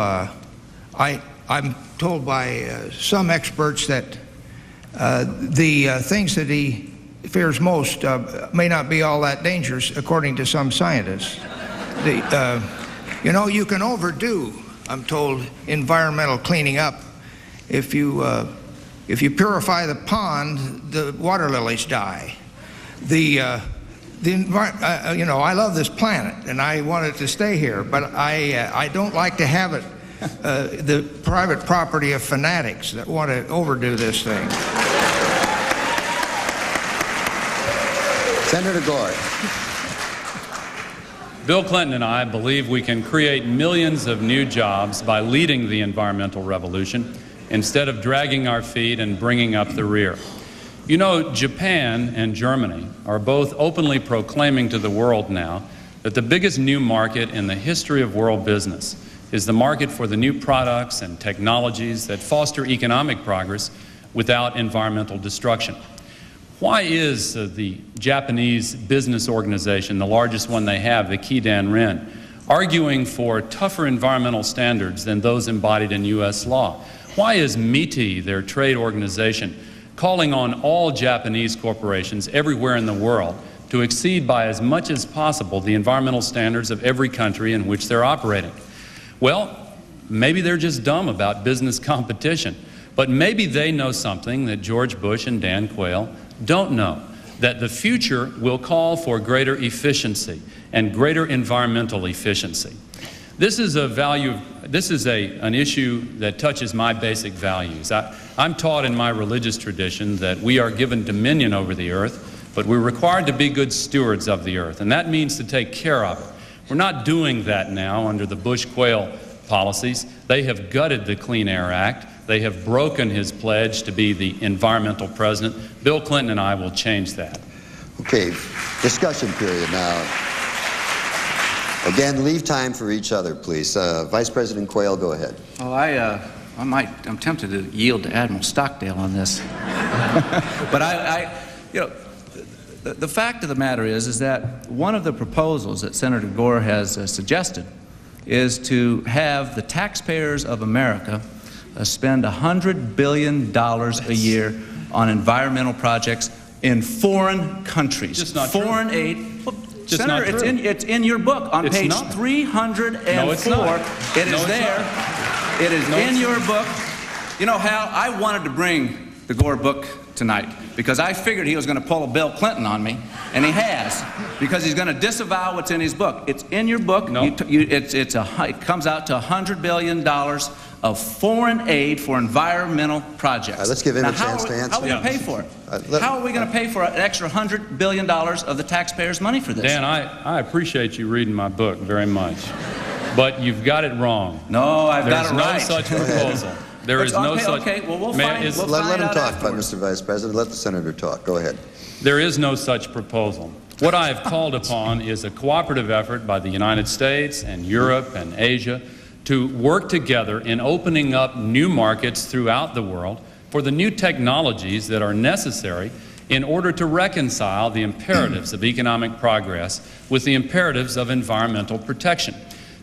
I'm told by some experts that the things that he fears most may not be all that dangerous, according to some scientists. You can overdo, I'm told, environmental cleaning up. If you purify the pond, the water lilies die. I love this planet and I want it to stay here, but I don't like to have it the private property of fanatics that want to overdo this thing. Senator Gore. Bill Clinton and I believe we can create millions of new jobs by leading the environmental revolution instead of dragging our feet and bringing up the rear. You know, Japan and Germany are both openly proclaiming to the world now that the biggest new market in the history of world business is the market for the new products and technologies that foster economic progress without environmental destruction. Why is the Japanese business organization, the largest one they have, the Keidanren, arguing for tougher environmental standards than those embodied in U.S. law? Why is MITI, their trade organization, calling on all Japanese corporations everywhere in the world to exceed by as much as possible the environmental standards of every country in which they're operating? Well, maybe they're just dumb about business competition, but maybe they know something that George Bush and Dan Quayle don't know, that the future will call for greater efficiency and greater environmental efficiency. This is an issue that touches my basic values. I'm taught in my religious tradition that we are given dominion over the earth, but we're required to be good stewards of the earth, and that means to take care of it. We're not doing that now under the Bush-Quayle policies. They have gutted the Clean Air Act. They have broken his pledge to be the environmental president. Bill Clinton and I will change that. Okay, discussion period now. Again, leave time for each other, please. Vice President Quayle, go ahead. Well, I'm tempted to yield to Admiral Stockdale on this. But the fact of the matter is that one of the proposals that Senator Gore has suggested is to have the taxpayers of America spend $100 billion a year on environmental projects in foreign countries. Just not foreign true. aid. Well, Just Senator, not true. it's in your book on It's page not. 304. No, it's not. It is No, it's there. not. It is No, in it's your not. book. You know, Hal, I wanted to bring the Gore book tonight because I figured he was going to pull a Bill Clinton on me, and he has, because he's going to disavow what's in his book. It's in your book. No. It comes out to $100 billion of foreign aid for environmental projects. Let's give him Now, a chance to answer. How are we going to pay for it? How are we going to pay for an extra $100 billion of the taxpayers' money for this? Dan, I appreciate you reading my book very much, but you've got it wrong. No, I've got There's it no right. such proposal. There is no such. Okay, well, we'll May- find is- we'll Let find him out talk, afterwards. Mr. Vice President. Let the senator talk. Go ahead. There is no such proposal. What I have called upon is a cooperative effort by the United States and Europe and Asia to work together in opening up new markets throughout the world for the new technologies that are necessary in order to reconcile the imperatives of economic progress with the imperatives of environmental protection.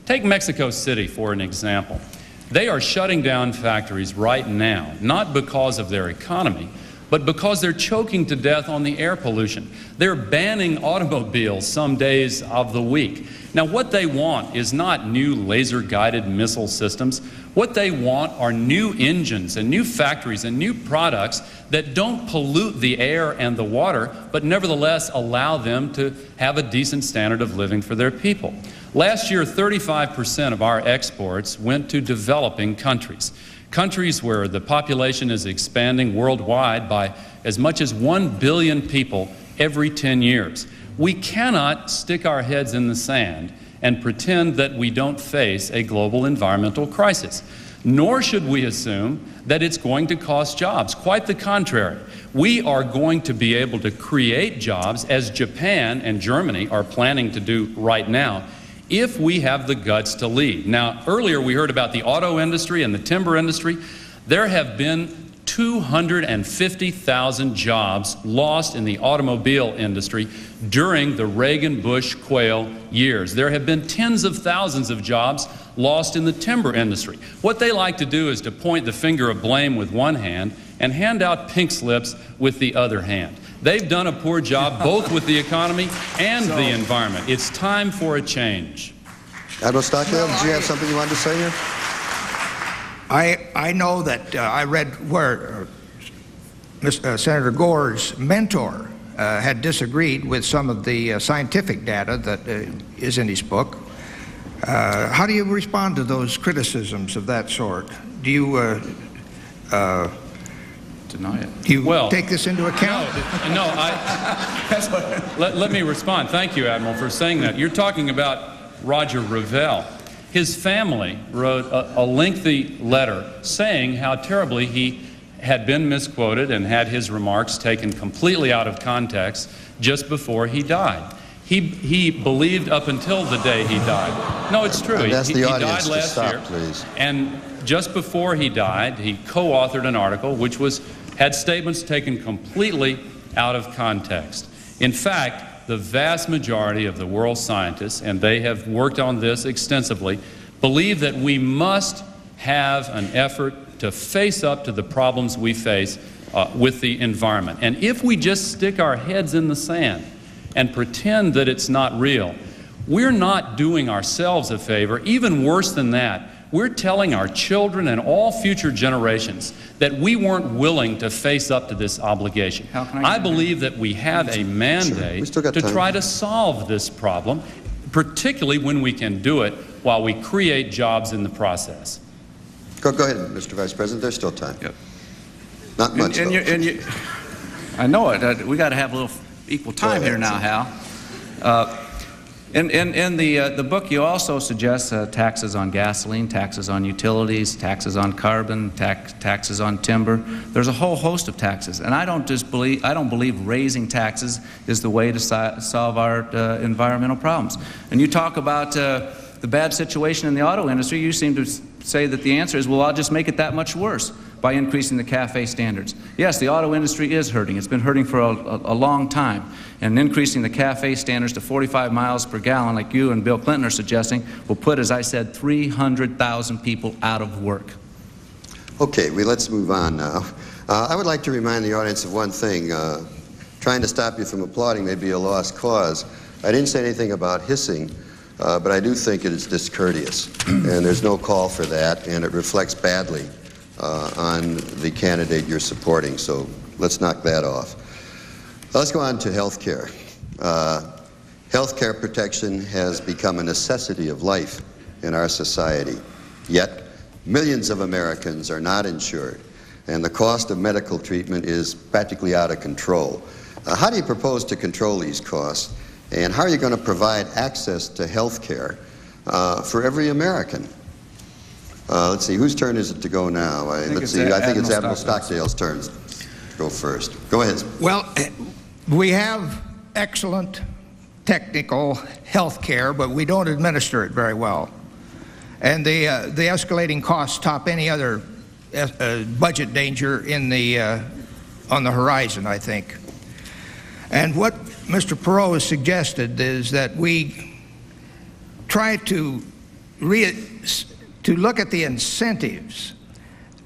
Take Mexico City for an example. They are shutting down factories right now, not because of their economy, but because they're choking to death on the air pollution. They're banning automobiles some days of the week. Now, what they want is not new laser-guided missile systems. What they want are new engines and new factories and new products that don't pollute the air and the water, but nevertheless allow them to have a decent standard of living for their people. Last year, 35% of our exports went to developing countries. Countries where the population is expanding worldwide by as much as 1 billion people every 10 years. We cannot stick our heads in the sand and pretend that we don't face a global environmental crisis. Nor should we assume that it's going to cost jobs. Quite the contrary. We are going to be able to create jobs, as Japan and Germany are planning to do right now, if we have the guts to lead. Now, earlier we heard about the auto industry and the timber industry. There have been 250,000 jobs lost in the automobile industry during the Reagan-Bush-Quayle years. There have been tens of thousands of jobs lost in the timber industry. What they like to do is to point the finger of blame with one hand and hand out pink slips with the other hand. They've done a poor job both with the economy and the environment. It's time for a change. Admiral Stockdale, did you have something you wanted to say here? I know that I read where Senator Gore's mentor had disagreed with some of the scientific data that is in his book. How do you respond to those criticisms of that sort? Do you Deny it. do you Well, take this into account? No, let me respond. Thank you, Admiral, for saying that. You're talking about Roger Revelle. His family wrote a lengthy letter saying how terribly he had been misquoted and had his remarks taken completely out of context just before he died. He believed up until the day he died. No, it's true. I'd ask the He audience died to last stop, year. please. And just before he died, he co-authored an article which had statements taken completely out of context. In fact, the vast majority of the world's scientists, and they have worked on this extensively, believe that we must have an effort to face up to the problems we face with the environment. And if we just stick our heads in the sand and pretend that it's not real, we're not doing ourselves a favor. Even worse than that, we're telling our children and all future generations that we weren't willing to face up to this obligation. I believe that we have a mandate We still got to time. try to solve this problem, particularly when we can do it while we create jobs in the process. Go ahead, Mr. Vice President. There's still time. Yep. Not much, though. I know it. We got to have a little equal time here now, Hal. In the book, you also suggest taxes on gasoline, taxes on utilities, taxes on carbon, taxes on timber. There's a whole host of taxes, and I don't believe raising taxes is the way to solve our environmental problems. And you talk about the bad situation in the auto industry. You seem to say that the answer is, well, I'll just make it that much worse by increasing the CAFE standards. Yes, the auto industry is hurting. It's been hurting for a long time. And increasing the CAFE standards to 45 miles per gallon, like you and Bill Clinton are suggesting, will put, as I said, 300,000 people out of work. Okay, let's move on now. I would like to remind the audience of one thing. Trying to stop you from applauding may be a lost cause. I didn't say anything about hissing, but I do think it is discourteous, and there's no call for that, and it reflects badly on the candidate you're supporting, so let's knock that off. Let's go on to health care. Health care protection has become a necessity of life in our society, yet millions of Americans are not insured, and the cost of medical treatment is practically out of control. How do you propose to control these costs, and how are you going to provide access to health care for every American? Let's see, whose turn is it to go now? I think it's Admiral Stockdale's turn to go first. Go ahead. Well, we have excellent technical health care, but we don't administer it very well. And the escalating costs top any other budget danger on the horizon, I think. And what Mr. Perot has suggested is that we try to look at the incentives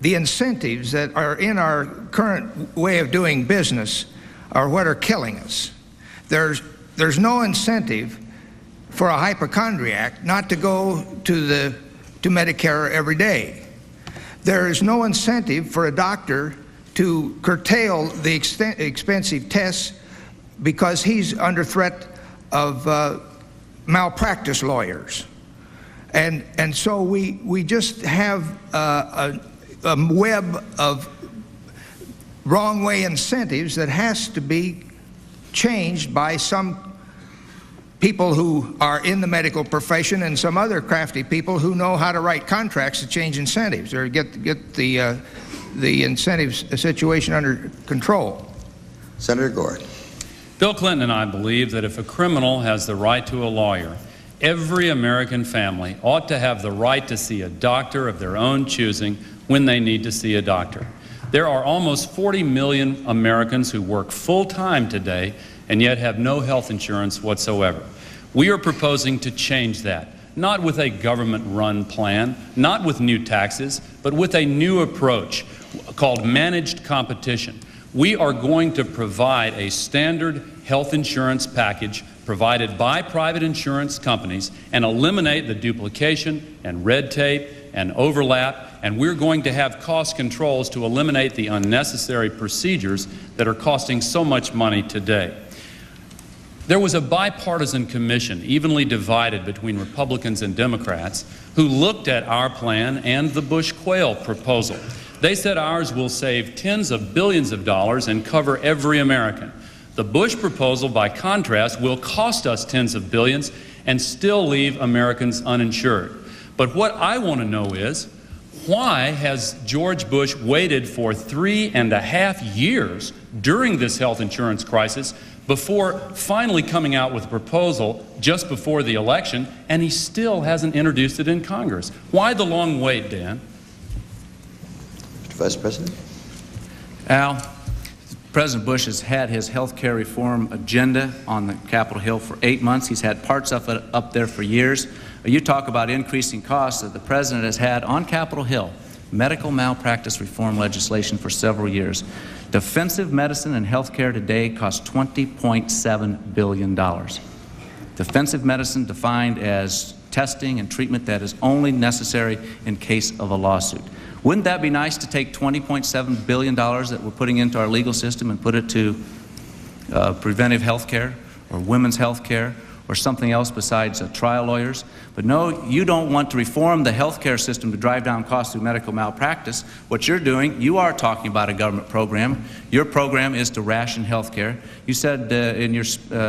that are in our current way of doing business are what are killing us. There's no incentive for a hypochondriac not to go to Medicare every day. There is no incentive for a doctor to curtail the expensive tests because he's under threat of malpractice lawyers. And so we just have a web of wrong way incentives that has to be changed by some people who are in the medical profession and some other crafty people who know how to write contracts to change incentives or get the incentives situation under control. Senator Gore. Bill Clinton and I believe that if a criminal has the right to a lawyer, every American family ought to have the right to see a doctor of their own choosing when they need to see a doctor. There are almost 40 million Americans who work full-time today and yet have no health insurance whatsoever. We are proposing to change that, not with a government-run plan, not with new taxes, but with a new approach called managed competition. We are going to provide a standard health insurance package provided by private insurance companies and eliminate the duplication and red tape and overlap, and we're going to have cost controls to eliminate the unnecessary procedures that are costing so much money today. There was a bipartisan commission, evenly divided between Republicans and Democrats, who looked at our plan and the Bush-Quayle proposal. They said ours will save tens of billions of dollars and cover every American. The Bush proposal, by contrast, will cost us tens of billions and still leave Americans uninsured. But what I want to know is, why has George Bush waited for 3.5 years during this health insurance crisis before finally coming out with a proposal just before the election, and he still hasn't introduced it in Congress? Why the long wait, Dan? Mr. Vice President? Al, President Bush has had his health care reform agenda on the Capitol Hill for 8 months. He's had parts of it up there for years. You talk about increasing costs that the President has had on Capitol Hill, medical malpractice reform legislation for several years. Defensive medicine and health care today costs $20.7 billion. Defensive medicine defined as testing and treatment that is only necessary in case of a lawsuit. Wouldn't that be nice to take $20.7 billion that we're putting into our legal system and put it to preventive health care or women's health care or something else besides trial lawyers? But no, you don't want to reform the health care system to drive down costs through medical malpractice. What you're doing, you are talking about a government program. Your program is to ration health care. You said in your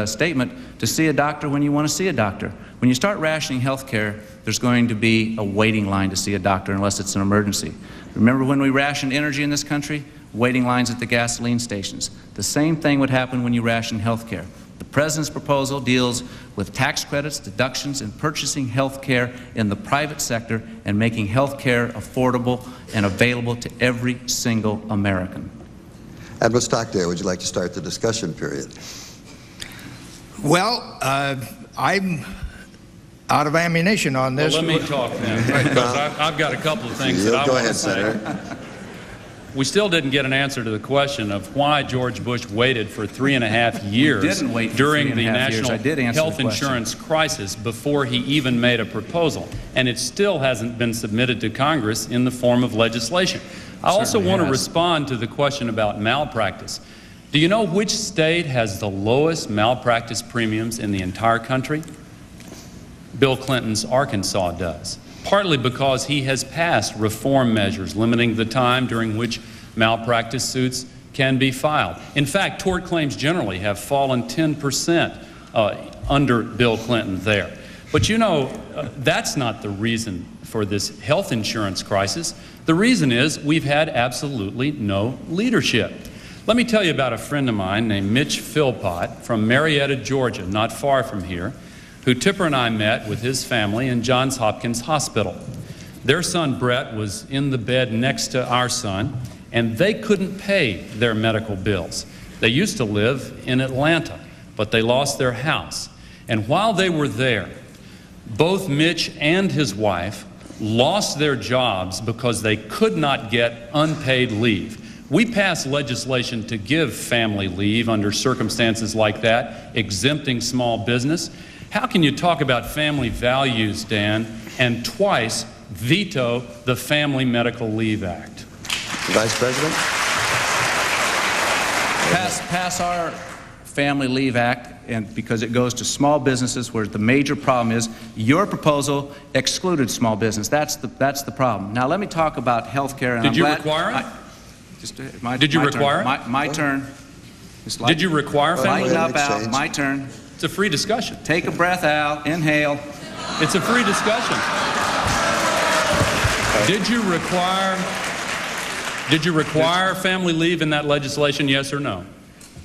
statement to see a doctor when you want to see a doctor. When you start rationing health care, there's going to be a waiting line to see a doctor unless it's an emergency. Remember when we rationed energy in this country? Waiting lines at the gasoline stations. The same thing would happen when you ration health care. The President's proposal deals with tax credits, deductions, and purchasing health care in the private sector and making health care affordable and available to every single American. Admiral Stockdale, would you like to start the discussion period? Well, I'm out of ammunition on this. Well, let me talk then, because I've got a couple of things that I want to say. Go ahead, Senator. we still didn't get an answer to the question of why George Bush waited for 3.5 years didn't wait for during 3.5 the years. national I did answer health the question. insurance crisis before he even made a proposal, and it still hasn't been submitted to Congress in the form of legislation. I also want to respond to the question about malpractice. Do you know which state has the lowest malpractice premiums in the entire country? Bill Clinton's Arkansas does, partly because he has passed reform measures limiting the time during which malpractice suits can be filed. In fact, tort claims generally have fallen 10% under Bill Clinton there. But you know, that's not the reason for this health insurance crisis. The reason is we've had absolutely no leadership. Let me tell you about a friend of mine named Mitch Philpott from Marietta, Georgia, not far from here, who Tipper and I met with his family in Johns Hopkins Hospital. Their son Brett was in the bed next to our son, and they couldn't pay their medical bills. They used to live in Atlanta, but they lost their house. And while they were there, both Mitch and his wife lost their jobs because they could not get unpaid leave. We passed legislation to give family leave under circumstances like that, exempting small business. How can you talk about family values, Dan, and twice veto the Family Medical Leave Act? Vice President? Pass our Family Leave Act, and because it goes to small businesses, where the major problem is your proposal excluded small business. That's the problem. Now let me talk about health care. Did you require it? Did you require it? My turn. Did you require family leave? Lighten up, Al. My turn. It's a free discussion. Take a breath, Al. Inhale. It's a free discussion. Did you require family leave in that legislation, yes or no?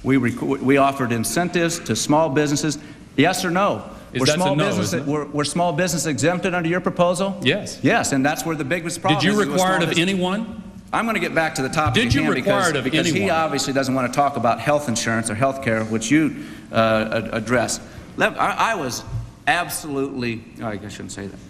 We offered incentives to small businesses, yes or no? Were small business exempted under your proposal? Yes. Yes, and that's where the biggest problem is. Did you require it of anyone? I'm going to get back to the topic Did you again require it of because anyone? he obviously doesn't want to talk about health insurance or health care, which you address. I was absolutely, I shouldn't say that.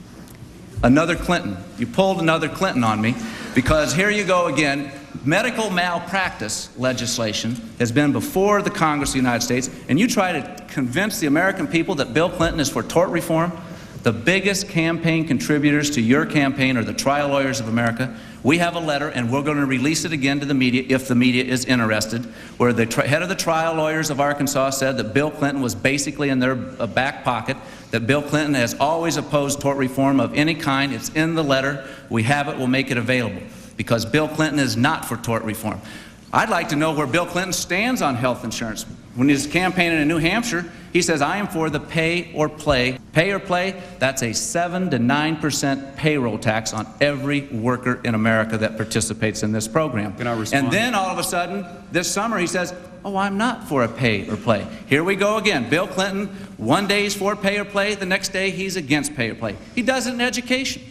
Another Clinton. You pulled another Clinton on me because here you go again. Medical malpractice legislation has been before the Congress of the United States, and you try to convince the American people that Bill Clinton is for tort reform. The biggest campaign contributors to your campaign are the trial lawyers of America. We have a letter, and we're going to release it again to the media if the media is interested, where the head of the trial lawyers of Arkansas said that Bill Clinton was basically in their back pocket, that Bill Clinton has always opposed tort reform of any kind. It's in the letter. We have it. We'll make it available because Bill Clinton is not for tort reform. I'd like to know where Bill Clinton stands on health insurance. When he's campaigning in New Hampshire, he says, I am for the pay or play. Pay or play, that's a 7 to 9% payroll tax on every worker in America that participates in this program. Can I respond? And then all of a sudden, this summer, he says, oh, I'm not for a pay or play. Here we go again. Bill Clinton, one day he's for pay or play, the next day he's against pay or play. He does it in education.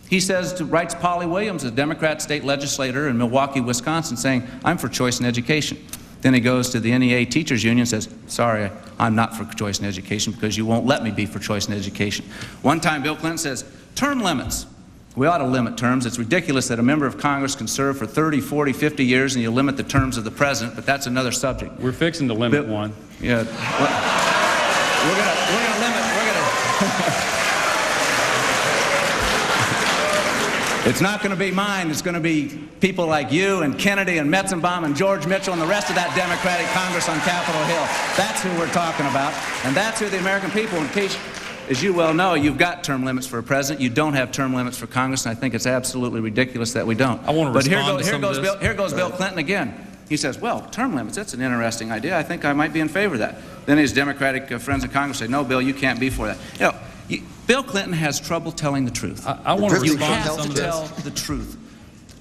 He says, writes Polly Williams, a Democrat state legislator in Milwaukee, Wisconsin, saying, I'm for choice in education. Then he goes to the NEA Teachers Union and says, sorry, I'm not for choice in education because you won't let me be for choice in education. One time Bill Clinton says, term limits. We ought to limit terms. It's ridiculous that a member of Congress can serve for 30, 40, 50 years and you limit the terms of the president, but that's another subject. We're fixing to limit one. Yeah. We're gonna limit. It's not going to be mine. It's going to be people like you and Kennedy and Metzenbaum and George Mitchell and the rest of that Democratic Congress on Capitol Hill. That's who we're talking about, and that's who the American people, in case, as you well know, you've got term limits for a president. You don't have term limits for Congress, and I think it's absolutely ridiculous that we don't. I want to respond to some of this. Here goes Bill Clinton again. He says, well, term limits, that's an interesting idea. I think I might be in favor of that. Then his Democratic friends in Congress say, no, Bill, you can't be for that. You know, Bill Clinton has trouble telling the truth. I want to respond to some of this. You have to tell the truth.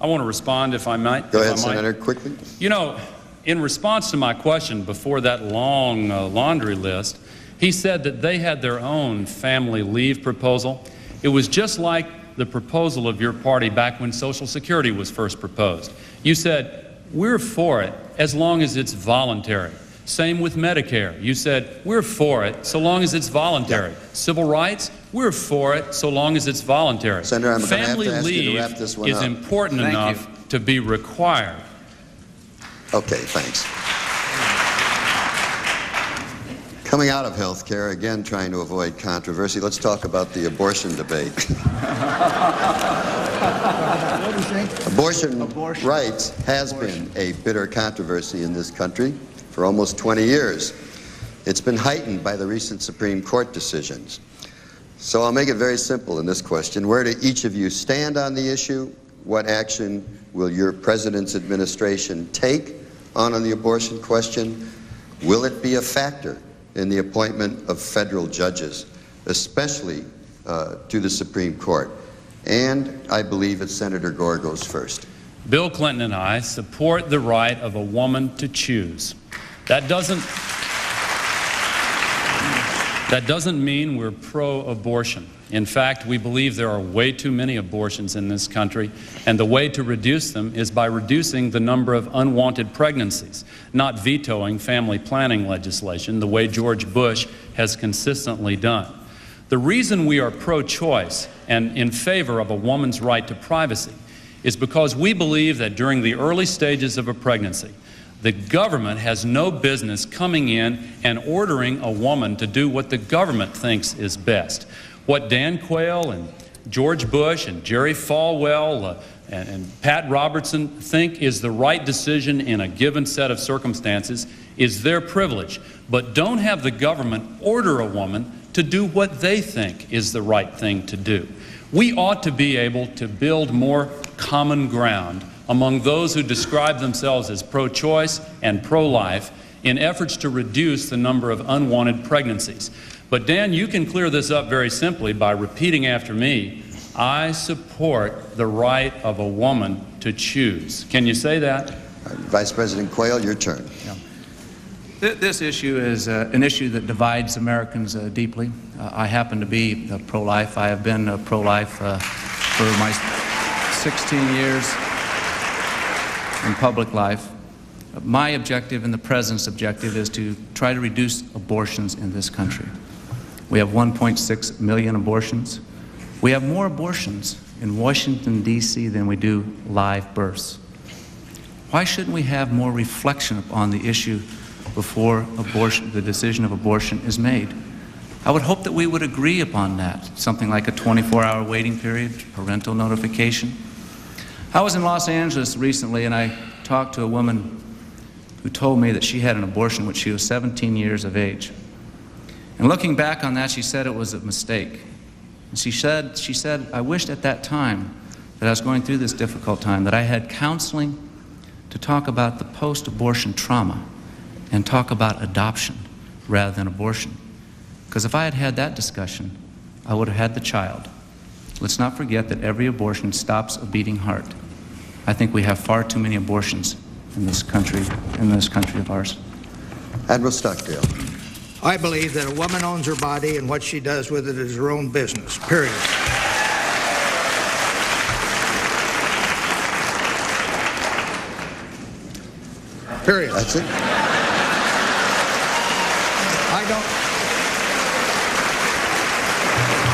I want to respond, if I might. Go ahead, Senator, quickly. You know, in response to my question before that long laundry list, he said that they had their own family leave proposal. It was just like the proposal of your party back when Social Security was first proposed. You said, we're for it as long as it's voluntary. Same with Medicare. You said, we're for it so long as it's voluntary. Yeah. Civil rights, we're for it so long as it's voluntary. Senator, I'm Family going to have to ask leave you to wrap this one is up. important enough to be required. Okay, thanks. Coming out of health care, again trying to avoid controversy, let's talk about the abortion debate. What do you think? Abortion rights has been a bitter controversy in this country for almost 20 years. It's been heightened by the recent Supreme Court decisions. So I'll make it very simple in this question. Where do each of you stand on the issue? What action will your president's administration take on the abortion question? Will it be a factor in the appointment of federal judges, especially to the Supreme Court? And I believe that Senator Gore goes first. Bill Clinton and I support the right of a woman to choose. That doesn't mean we're pro-abortion. In fact, we believe there are way too many abortions in this country, and the way to reduce them is by reducing the number of unwanted pregnancies, not vetoing family planning legislation the way George Bush has consistently done. The reason we are pro-choice and in favor of a woman's right to privacy is because we believe that during the early stages of a pregnancy, the government has no business coming in and ordering a woman to do what the government thinks is best. What Dan Quayle and George Bush and Jerry Falwell and Pat Robertson think is the right decision in a given set of circumstances is their privilege. But don't have the government order a woman to do what they think is the right thing to do. We ought to be able to build more common ground among those who describe themselves as pro-choice and pro-life in efforts to reduce the number of unwanted pregnancies. But Dan, you can clear this up very simply by repeating after me, I support the right of a woman to choose. Can you say that? Vice President Quayle, your turn. Yeah. This issue is an issue that divides Americans deeply. I happen to be pro-life. I have been pro-life for my 16 years in public life. My objective and the President's objective is to try to reduce abortions in this country. We have 1.6 million abortions. We have more abortions in Washington, D.C. than we do live births. Why shouldn't we have more reflection upon the issue before the decision of abortion is made? I would hope that we would agree upon that, something like a 24-hour waiting period, parental notification. I was in Los Angeles recently, and I talked to a woman who told me that she had an abortion when she was 17 years of age. And looking back on that, she said it was a mistake. And she said, I wished at that time that I was going through this difficult time, that I had counseling to talk about the post-abortion trauma and talk about adoption rather than abortion. Because if I had had that discussion, I would have had the child. Let's not forget that every abortion stops a beating heart. I think we have far too many abortions in this country of ours. Admiral Stockdale. I believe that a woman owns her body, and what she does with it is her own business, period. Period. That's it.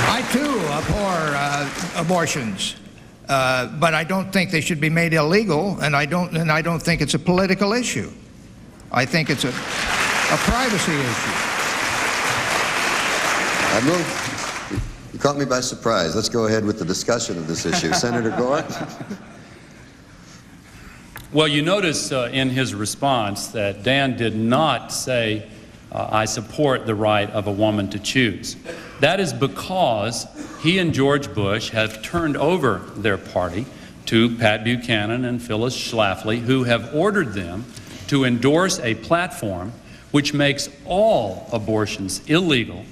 I too abhor abortions, but I don't think they should be made illegal, and I don't think it's a political issue. I think it's a privacy issue. Admiral, you caught me by surprise. Let's go ahead with the discussion of this issue. Senator Gore? Well, you notice in his response that Dan did not say, I support the right of a woman to choose. That is because he and George Bush have turned over their party to Pat Buchanan and Phyllis Schlafly, who have ordered them to endorse a platform which makes all abortions illegal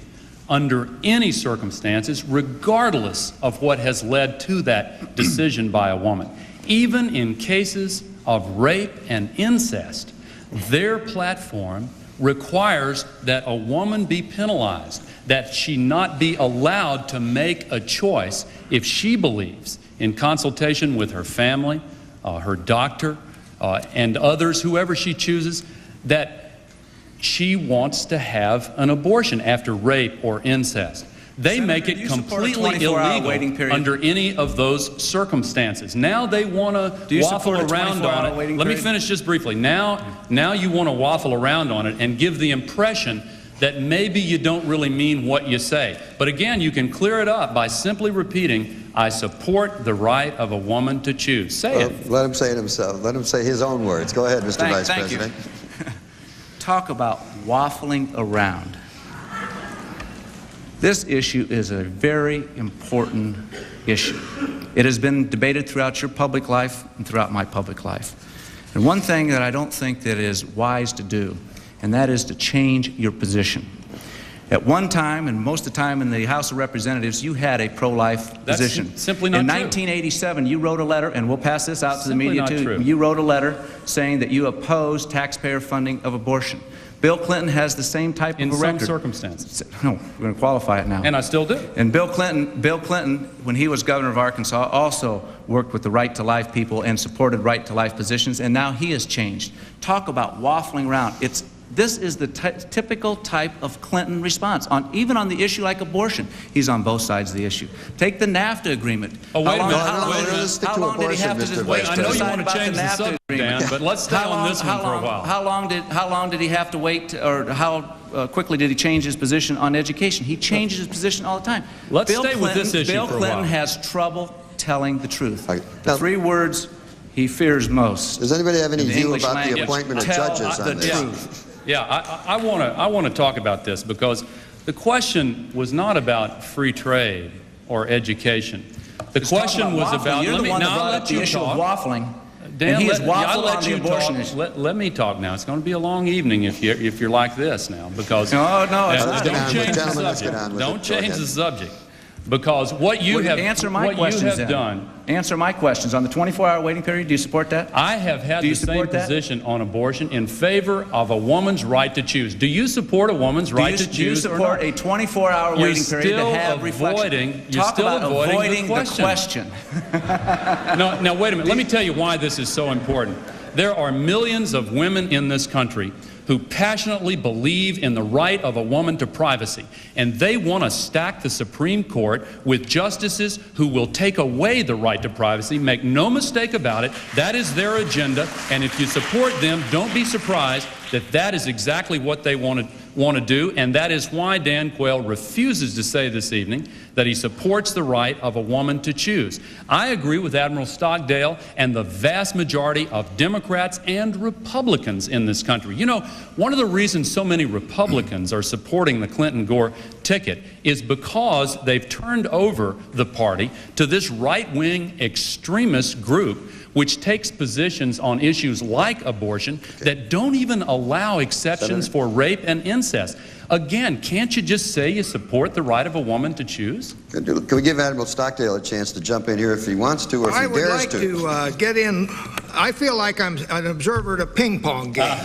under any circumstances, regardless of what has led to that decision by a woman. Even in cases of rape and incest, their platform requires that a woman be penalized, that she not be allowed to make a choice if she believes, in consultation with her family, her doctor, and others, whoever she chooses, that she wants to have an abortion after rape or incest. They Senator, make do it you support a completely 24-hour waiting illegal period? under any of those circumstances. Now they want to you waffle support a around 24-hour on it. waiting Let me period? finish just briefly. Now you want to waffle around on it and give the impression that maybe you don't really mean what you say. But again, you can clear it up by simply repeating, I support the right of a woman to choose. Say it. Let him say it himself. Let him say his own words. Go ahead, Mr. Vice Thank you. President. Talk about waffling around. This issue is a very important issue. It has been debated throughout your public life and throughout my public life. And one thing that I don't think that is wise to do, and that is to change your position. At one time, and most of the time in the House of Representatives, you had a pro-life position. Simply not in true. 1987, you wrote a letter, and we'll pass this out to the Simply media not too. true. You wrote a letter saying that you oppose taxpayer funding of abortion. Bill Clinton has the same type of a record. In some circumstances. No, we're going to qualify it now. And I still do. And Bill Clinton, when he was governor of Arkansas, also worked with the Right to Life people and supported Right to Life positions, and now he has changed. Talk about waffling around. This is the typical type of Clinton response, even on the issue like abortion. He's on both sides of the issue. Take the NAFTA agreement. Oh, wait a minute. Let's stick How to long did he abortion, have to Mr. just Vice wait I to know you decide want to about change the NAFTA subject, agreement? Dan, but let's stay on this one for a while. How long did he have to wait, or how quickly did he change his position on education? He changes his position all the time. Let's stay with this issue Bill for a Clinton while. has trouble telling the truth. Okay. The Now- 3 words he fears most. Does anybody have any in the view English about the language. appointment of Tell judges the on this? truth. Yeah, I want to talk about this because the question was not about free trade or education. The question was about. You're Let the me one that now brought let up the you issue talk. of waffling. Dan, and he has I'll waffled let on the you abortion talk. issue. Let me talk now. It's going to be a long evening if you're like this now because. No, it's Yeah, not. Let's get don't on with it. change the Gentlemen, let's get subject. on with Don't it. Go change ahead. the subject because what you have Answer my what questions you have then. done. Answer my questions. On the 24-hour waiting period, do you support that? I have had Do you the same support that? position on abortion in favor of a woman's right to choose. Do you support a woman's right to choose? Do you support or a not? 24-hour You're waiting period to still have reflection? you're Talk still about avoiding the the question. Now, wait a minute. Let me tell you why this is so important. There are millions of women in this country who passionately believe in the right of a woman to privacy, and they want to stack the Supreme Court with justices who will take away the right to privacy. Make no mistake about it, that is their agenda, and if you support them, don't be surprised that that is exactly what they want to do, and that is why Dan Quayle refuses to say this evening that he supports the right of a woman to choose. I agree with Admiral Stockdale and the vast majority of Democrats and Republicans in this country. You know, one of the reasons so many Republicans are supporting the Clinton-Gore ticket is because they've turned over the party to this right-wing extremist group which takes positions on issues like abortion that don't even allow exceptions for rape and incest. Again, can't you just say you support the right of a woman to choose? Can we give Admiral Stockdale a chance to jump in here if he wants to or if he dares to? I would like to get in. I feel like I'm an observer at a ping pong game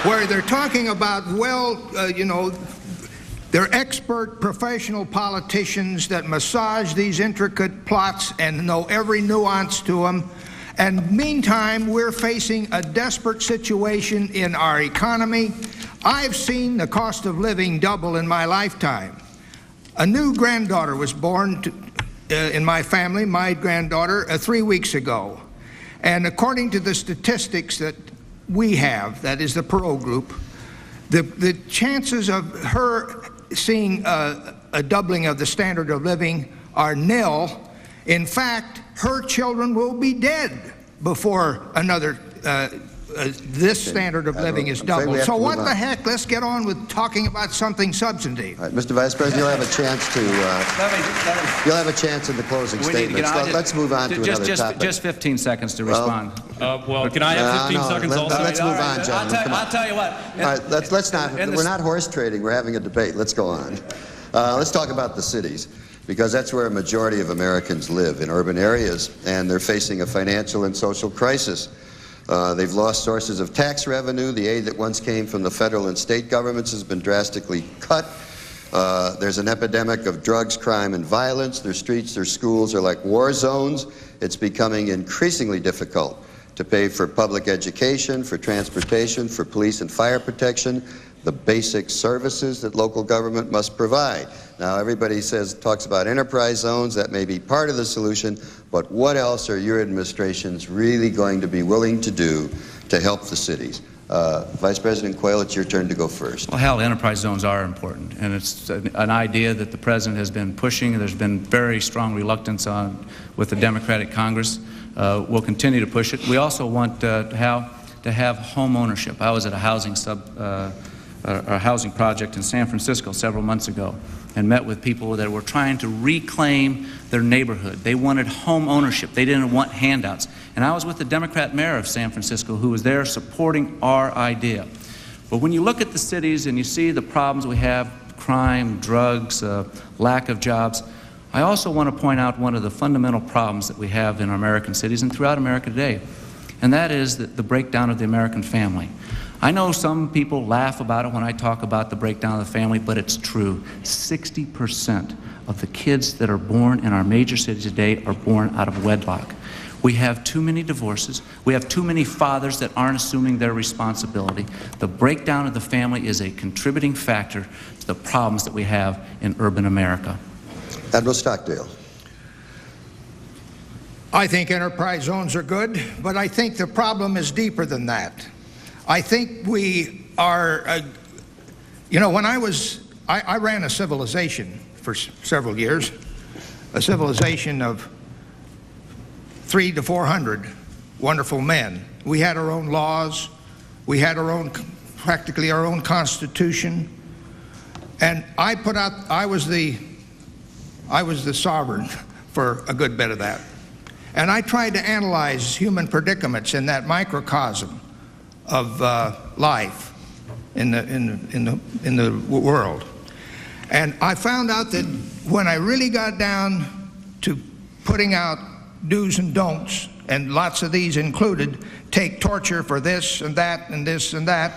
where they're talking about, they're expert professional politicians that massage these intricate plots and know every nuance to them. And meantime, we're facing a desperate situation in our economy. I've seen the cost of living double in my lifetime. A new granddaughter was born in my family, my granddaughter, 3 weeks ago. And according to the statistics that we have, that is the Perot Group, the chances of her seeing a doubling of the standard of living are nil. In fact, her children will be dead before another this standard of living is doubled. So what the heck? Let's get on with talking about something substantive. All right, Mr. Vice President, you'll have a chance to. You'll have a chance in the closing statements. Let's move on to another topic. Just 15 seconds to respond. Well, can I have 15 seconds also? Let's move on, gentlemen. Come on. I'll tell you what. All right, let's not. We're not horse trading. We're having a debate. Let's go on. Let's talk about the cities, because that's where a majority of Americans live, in urban areas, and they're facing a financial and social crisis. They've lost sources of tax revenue. The aid that once came from the federal and state governments has been drastically cut. There's an epidemic of drugs, crime, and violence. Their streets, their schools are like war zones. It's becoming increasingly difficult to pay for public education, for transportation, for police and fire protection. the basic services that local government must provide. Now, everybody talks about enterprise zones. That may be part of the solution, but what else are your administrations really going to be willing to do to help the cities? Vice President Quayle, it's your turn to go first. Well, hell, enterprise zones are important, and it's an idea that the President has been pushing. There's been very strong reluctance with the Democratic Congress. We'll continue to push it. We also want to have home ownership. I was at a housing project in San Francisco several months ago and met with people that were trying to reclaim their neighborhood. They wanted home ownership. They didn't want handouts. And I was with the Democrat mayor of San Francisco who was there supporting our idea. But when you look at the cities and you see the problems we have, crime, drugs, lack of jobs, I also want to point out one of the fundamental problems that we have in our American cities and throughout America today, and that is the breakdown of the American family. I know some people laugh about it when I talk about the breakdown of the family, but it's true. 60% of the kids that are born in our major cities today are born out of wedlock. We have too many divorces. We have too many fathers that aren't assuming their responsibility. The breakdown of the family is a contributing factor to the problems that we have in urban America. Admiral Stockdale. I think enterprise zones are good, but I think the problem is deeper than that. I think we are, when I ran a civilization for several years, a civilization of 300 to 400 wonderful men. We had our own laws. We had practically our own constitution. And I was the sovereign for a good bit of that. And I tried to analyze human predicaments in that microcosm of life in the world. And I found out that when I really got down to putting out do's and don'ts, and lots of these included take torture for this and that and this and that,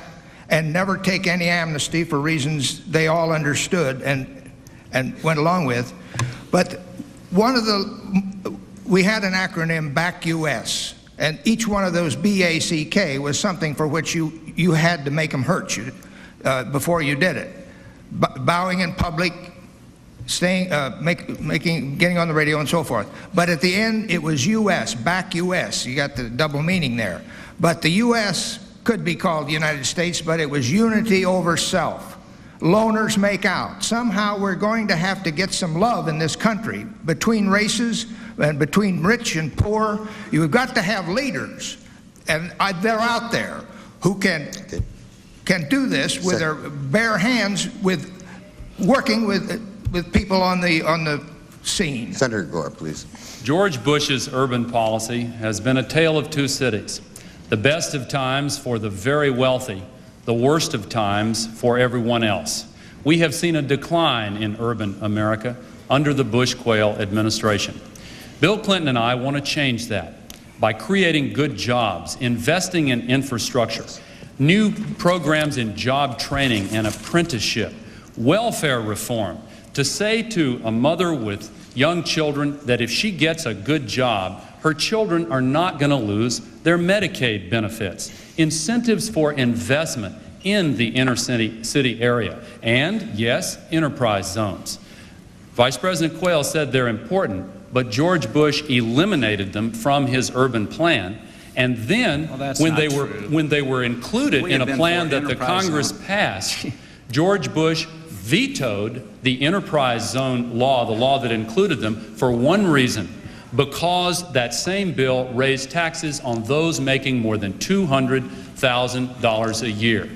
and never take any amnesty for reasons they all understood and went along with. But we had an acronym, BACK US, and each one of those BACK was something for which you had to make them hurt you before you did it. Bowing in public, getting on the radio and so forth. But at the end, it was US, BACK US. You got the double meaning there. But the US could be called the United States, but it was unity over self. Loners make out. Somehow we're going to have to get some love in this country between races and between rich and poor. You've got to have leaders, and they're out there who can do this with their bare hands, with working with people on the scene. Senator Gore, please. George Bush's urban policy has been a tale of two cities, the best of times for the very wealthy, the worst of times for everyone else. We have seen a decline in urban America under the Bush-Quayle administration. Bill Clinton and I want to change that by creating good jobs, investing in infrastructure, new programs in job training and apprenticeship, welfare reform, to say to a mother with young children that if she gets a good job, her children are not going to lose their Medicaid benefits. Incentives for investment in the inner city area, and yes, enterprise zones. Vice President Quayle said they're important, but George Bush eliminated them from his urban plan. And then, when they were included in a plan that the Congress passed, George Bush vetoed the enterprise zone law, the law that included them, for one reason: because that same bill raised taxes on those making more than $200,000 a year.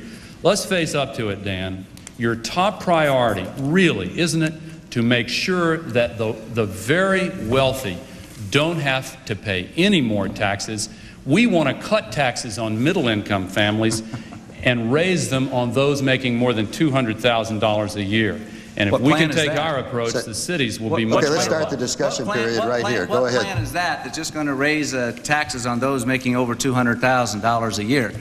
Let's face up to it, Dan. Your top priority, really, isn't it, to make sure that the very wealthy don't have to pay any more taxes? We want to cut taxes on middle-income families and raise them on those making more than $200,000 a year. And if we can take our approach, the cities will be much better. Okay, let's start the discussion period right here. Go ahead. What plan is that that's just going to raise taxes on those making over $200,000 a year?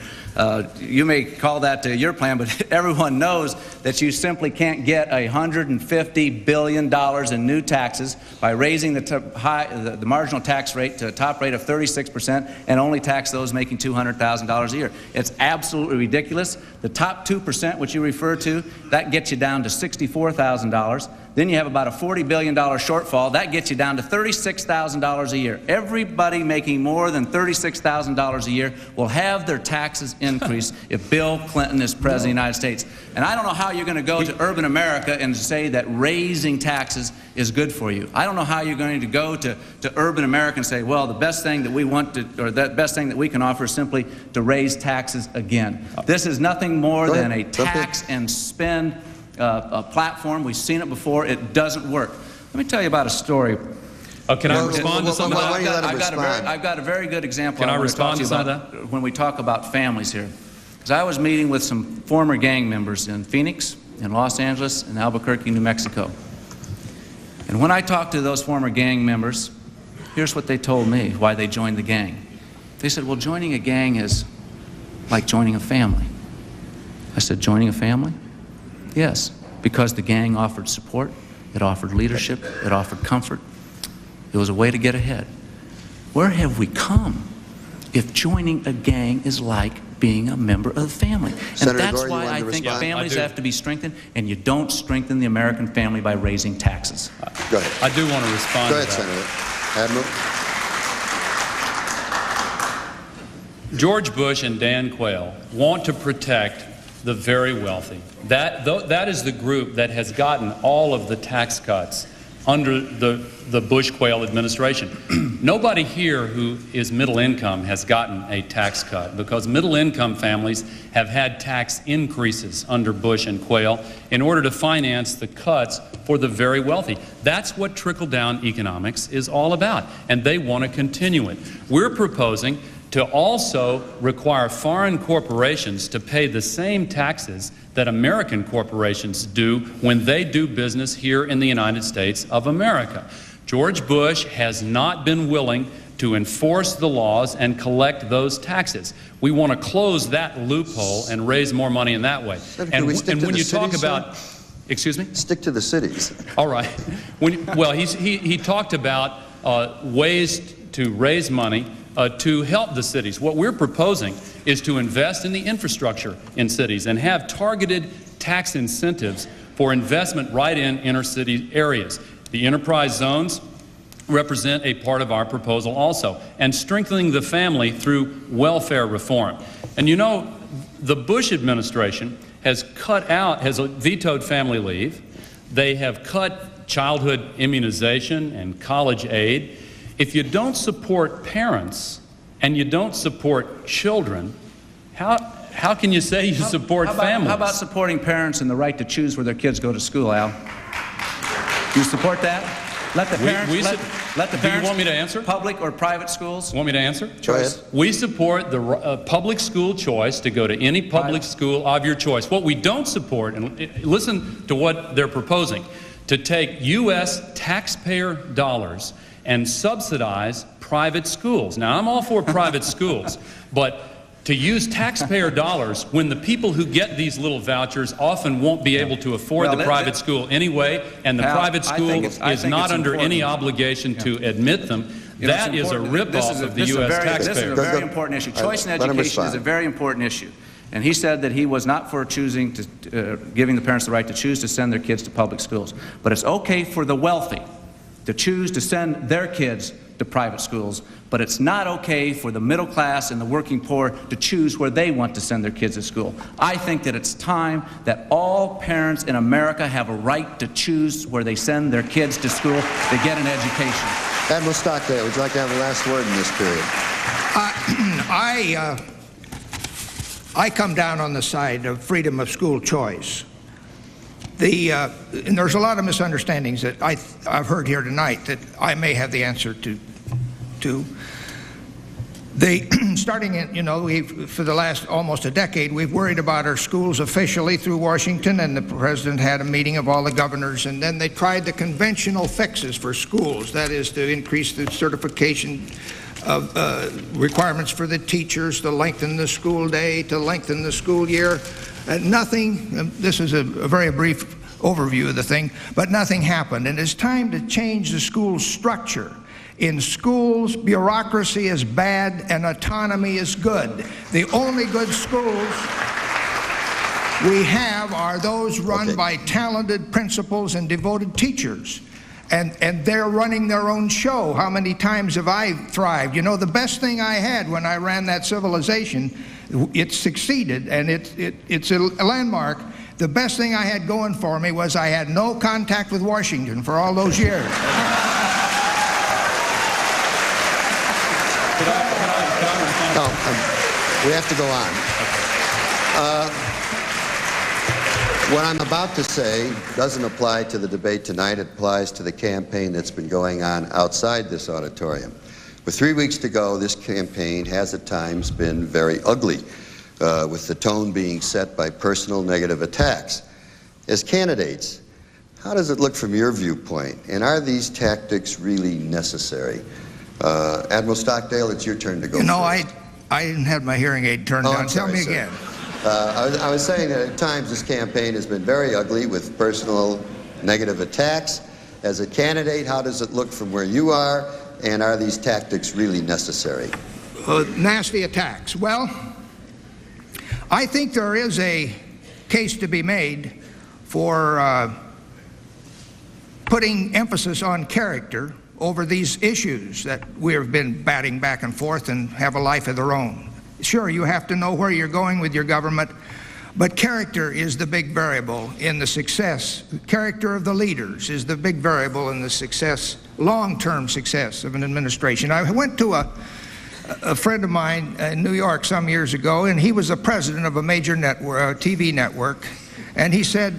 You may call that your plan, but everyone knows that you simply can't get $150 billion in new taxes by raising the marginal tax rate to a top rate of 36% and only tax those making $200,000 a year. It's absolutely ridiculous. The top 2%, which you refer to, that gets you down to $64,000. Then you have about a $40 billion shortfall. That gets you down to $36,000 a year. Everybody making more than $36,000 a year will have their taxes increased if Bill Clinton is president of the United States. And I don't know how you're going to go to urban America and say that raising taxes is good for you. I don't know how you're going to go to urban America and say, well, the best thing that we want to, or the best thing that we can offer is simply to raise taxes again. This is nothing more than a tax and spend a platform. We've seen it before. It doesn't work. Let me tell you about a story. Can I respond to some of that? I've got a very good example. Can I respond to some of that? When we talk about families here. Because I was meeting with some former gang members in Phoenix, in Los Angeles, and Albuquerque, New Mexico. And when I talked to those former gang members, here's what they told me, why they joined the gang. They said, well, joining a gang is like joining a family. I said, joining a family? Yes, because the gang offered support, it offered leadership, it offered comfort. It was a way to get ahead. Where have we come if joining a gang is like being a member of the family? And Senator that's Gore, why I think families have to be strengthened, and you don't strengthen the American family by raising taxes. Go ahead. I do want to respond Go to ahead, that. Senator. Admiral. George Bush and Dan Quayle want to protect the very wealthy. That is the group that has gotten all of the tax cuts under the Bush-Quayle administration. Nobody here who is middle income has gotten a tax cut, because middle income families have had tax increases under Bush and Quayle in order to finance the cuts for the very wealthy. That's what trickle-down economics is all about, and they want to continue it. We're proposing to also require foreign corporations to pay the same taxes that American corporations do when they do business here in the United States of America. George Bush has not been willing to enforce the laws and collect those taxes. We want to close that loophole and raise more money in that way. And when you talk about, excuse me? Stick to the cities. All right. Well, he talked about ways to raise money to help the cities. What we're proposing is to invest in the infrastructure in cities and have targeted tax incentives for investment right in inner city areas. The enterprise zones represent a part of our proposal also, and strengthening the family through welfare reform. And you know, the Bush administration has vetoed family leave. They have cut childhood immunization and college aid. If you don't support parents and you don't support children, how can you say you support families? How about supporting parents and the right to choose where their kids go to school, Al? Do you support that? Let the parents, do you want me to answer? Public or private schools? Want me to answer? Choice. We support the public school choice to go to any public school of your choice. What we don't support, and listen to what they're proposing, to take U.S. taxpayer dollars and subsidize private schools. Now, I'm all for private schools, but to use taxpayer dollars when the people who get these little vouchers often won't be able to afford the private school anyway, and the private school is not under any obligation to admit them, that is a ripoff of the U.S. taxpayer. This is a very important issue. Choice in education is a very important issue. And he said that he was not for choosing to, giving the parents the right to choose to send their kids to public schools. But it's okay for the wealthy to choose to send their kids to private schools, but it's not okay for the middle class and the working poor to choose where they want to send their kids to school. I think that it's time that all parents in America have a right to choose where they send their kids to school to get an education. Admiral Stockdale, would you like to have the last word in this period? I come down on the side of freedom of school choice. And there's a lot of misunderstandings that I've heard here tonight that I may have the answer to. Starting in, for the last almost a decade, we've worried about our schools officially through Washington, and the president had a meeting of all the governors, and then they tried the conventional fixes for schools, that is to increase the certification of requirements for the teachers, to lengthen the school day, to lengthen the school year. Nothing, this is a very brief overview of the thing, but nothing happened. And it's time to change the school structure. In schools, bureaucracy is bad and autonomy is good. The only good schools we have are those run Okay. by talented principals and devoted teachers. And they're running their own show. How many times have I thrived? You know, the best thing I had when I ran that civilization, it succeeded, and it's a landmark. The best thing I had going for me was I had no contact with Washington for all those years. No, we have to go on. What I'm about to say doesn't apply to the debate tonight. It applies to the campaign that's been going on outside this auditorium. With 3 weeks to go, this campaign has at times been very ugly, with the tone being set by personal negative attacks. As candidates, how does it look from your viewpoint? And are these tactics really necessary? Admiral Stockdale, it's your turn to go You know, first. I didn't have my hearing aid turned Oh, on. I'm sorry, Tell me sir. again. I was saying that at times this campaign has been very ugly with personal negative attacks. As a candidate, how does it look from where you are, and are these tactics really necessary? Nasty attacks. Well, I think there is a case to be made for putting emphasis on character over these issues that we have been batting back and forth and have a life of their own. Sure, you have to know where you're going with your government, but character is the big variable in the success. Character of the leaders is the big variable in the success, long-term success of an administration. I went to a friend of mine in New York some years ago, and he was the president of a major network, TV network, and he said,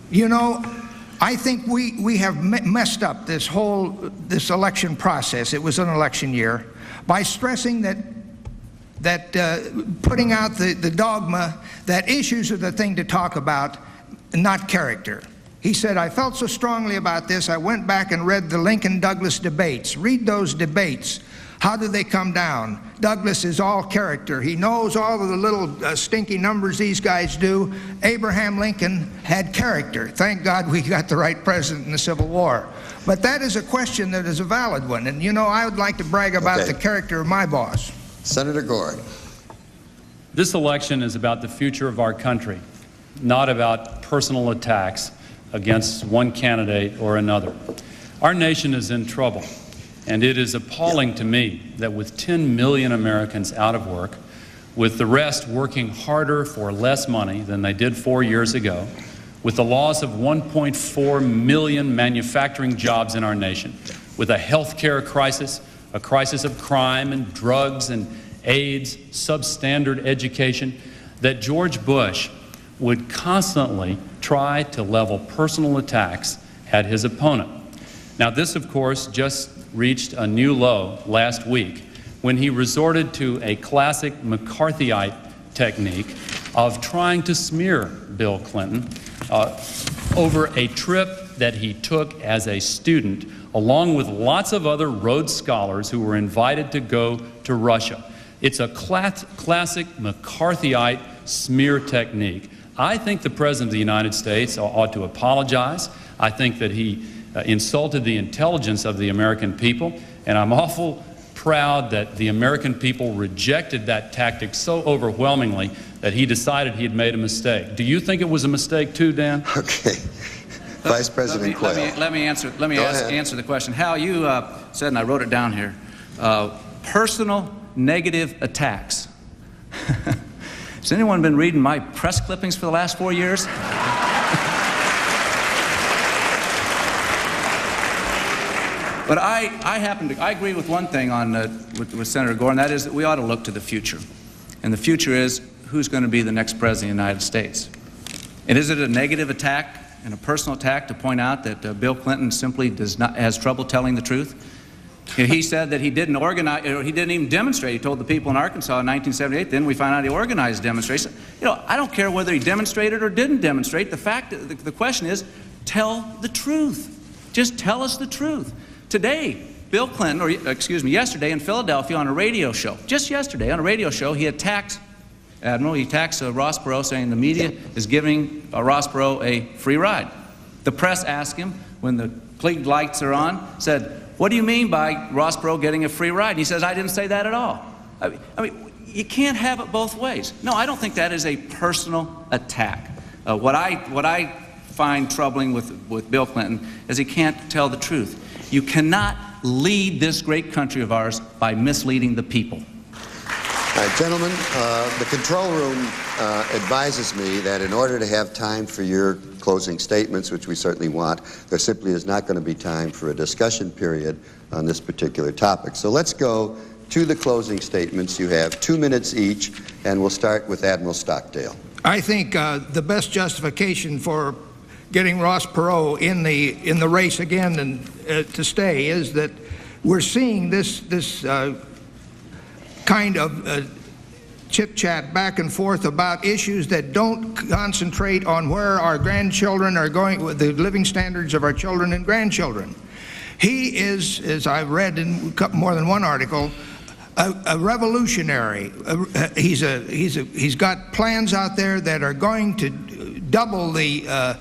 you know, I think we have messed up this election process. It was an election year by stressing that putting out the dogma that issues are the thing to talk about, not character. He said, I felt so strongly about this, I went back and read the Lincoln-Douglas debates. Read those debates. How do they come down? Douglas is all character. He knows all of the little stinky numbers these guys do. Abraham Lincoln had character. Thank God we got the right president in the Civil War. But that is a question that is a valid one. And you know, I would like to brag about the character of my boss. Senator Gore. This election is about the future of our country, not about personal attacks against one candidate or another. Our nation is in trouble, and it is appalling to me that with 10 million Americans out of work, with the rest working harder for less money than they did 4 years ago, with the loss of 1.4 million manufacturing jobs in our nation, with a health care crisis, a crisis of crime and drugs and AIDS, substandard education, that George Bush would constantly try to level personal attacks at his opponent. Now, this, of course, just reached a new low last week when he resorted to a classic McCarthyite technique of trying to smear Bill Clinton over a trip that he took as a student, along with lots of other Rhodes Scholars who were invited to go to Russia. It's a classic McCarthyite smear technique. I think the President of the United States ought to apologize. I think that he insulted the intelligence of the American people, and I'm awful proud that the American people rejected that tactic so overwhelmingly that he decided he had made a mistake. Do you think it was a mistake too, Dan? Okay. Vice President Quayle. Let me answer the question. Hal, you said, and I wrote it down here, personal negative attacks. Has anyone been reading my press clippings for the last 4 years? But I agree with one thing with Senator Gore, and that is that we ought to look to the future. And the future is who's going to be the next president of the United States. And is it a negative attack and a personal attack to point out that Bill Clinton simply has trouble telling the truth? He said that he didn't organize, or he didn't even demonstrate. He told the people in Arkansas in 1978. Then we found out he organized demonstrations. You know, I don't care whether he demonstrated or didn't demonstrate. The question is, tell the truth. Just tell us the truth. Today, Bill Clinton, or yesterday in Philadelphia on a radio show, just yesterday on a radio show, he attacked Admiral. He attacks Ross Perot, saying the media is giving Ross Perot a free ride. The press asked him when the Klieg lights are on, said, "What do you mean by Ross Perot getting a free ride?" And he says, "I didn't say that at all." I mean, you can't have it both ways. No, I don't think that is a personal attack. What I find troubling with Bill Clinton is he can't tell the truth. You cannot lead this great country of ours by misleading the people. Gentlemen, the control room advises me that in order to have time for your closing statements, which we certainly want, there simply is not going to be time for a discussion period on this particular topic. So let's go to the closing statements. You have 2 minutes each, and we'll start with Admiral Stockdale. I think the best justification for getting Ross Perot in the race again and to stay is that we're seeing this kind of chit-chat back and forth about issues that don't concentrate on where our grandchildren are going, with the living standards of our children and grandchildren. He is, as I've read in more than one article, a revolutionary. He's got plans out there that are going to double the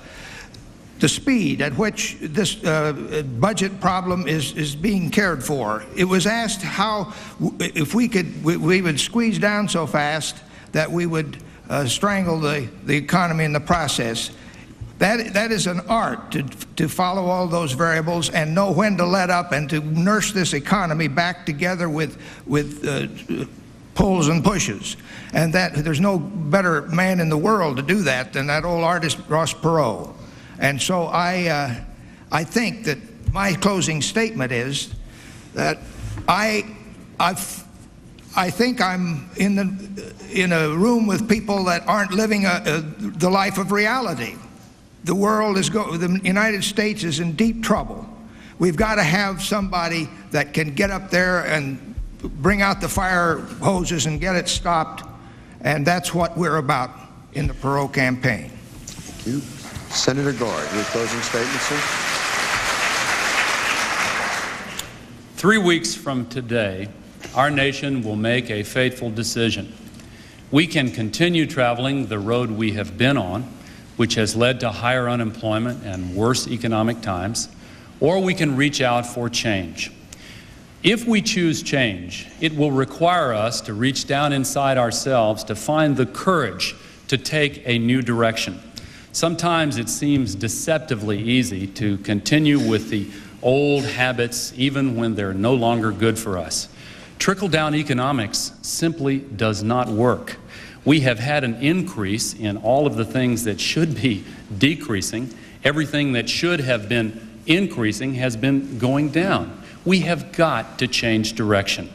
speed at which this budget problem is being cared for. It was asked how, if we would squeeze down so fast that we would strangle the economy in the process. That is an art to follow all those variables and know when to let up and to nurse this economy back together with pulls and pushes. And that there's no better man in the world to do that than that old artist Ross Perot. And so I think that my closing statement is that I think I'm in a room with people that aren't living the life of reality. The world the United States is in deep trouble. We've got to have somebody that can get up there and bring out the fire hoses and get it stopped. And that's what we're about in the Perot campaign. Thank you. Senator Gore, your closing statement, sir. 3 weeks from today, our nation will make a fateful decision. We can continue traveling the road we have been on, which has led to higher unemployment and worse economic times, or we can reach out for change. If we choose change, it will require us to reach down inside ourselves to find the courage to take a new direction. Sometimes it seems deceptively easy to continue with the old habits even when they're no longer good for us. Trickle-down economics simply does not work. We have had an increase in all of the things that should be decreasing. Everything that should have been increasing has been going down. We have got to change direction.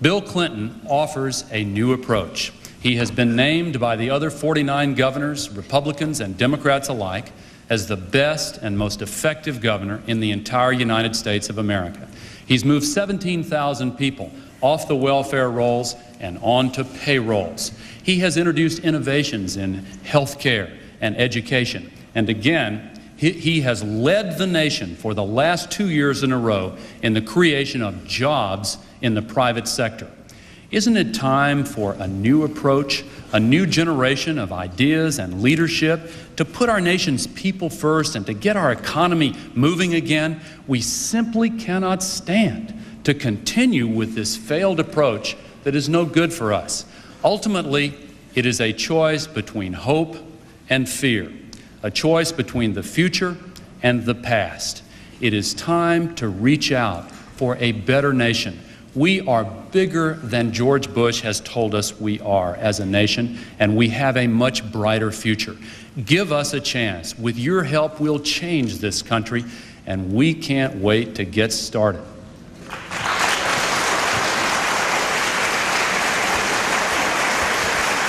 Bill Clinton offers a new approach. He has been named by the other 49 governors, Republicans and Democrats alike, as the best and most effective governor in the entire United States of America. He's moved 17,000 people off the welfare rolls and onto payrolls. He has introduced innovations in health care and education. And again, he has led the nation for the last 2 years in a row in the creation of jobs in the private sector. Isn't it time for a new approach, a new generation of ideas and leadership to put our nation's people first and to get our economy moving again? We simply cannot stand to continue with this failed approach that is no good for us. Ultimately, it is a choice between hope and fear, a choice between the future and the past. It is time to reach out for a better nation. We are bigger than George Bush has told us we are as a nation, and we have a much brighter future. Give us a chance. With your help, we'll change this country, and we can't wait to get started.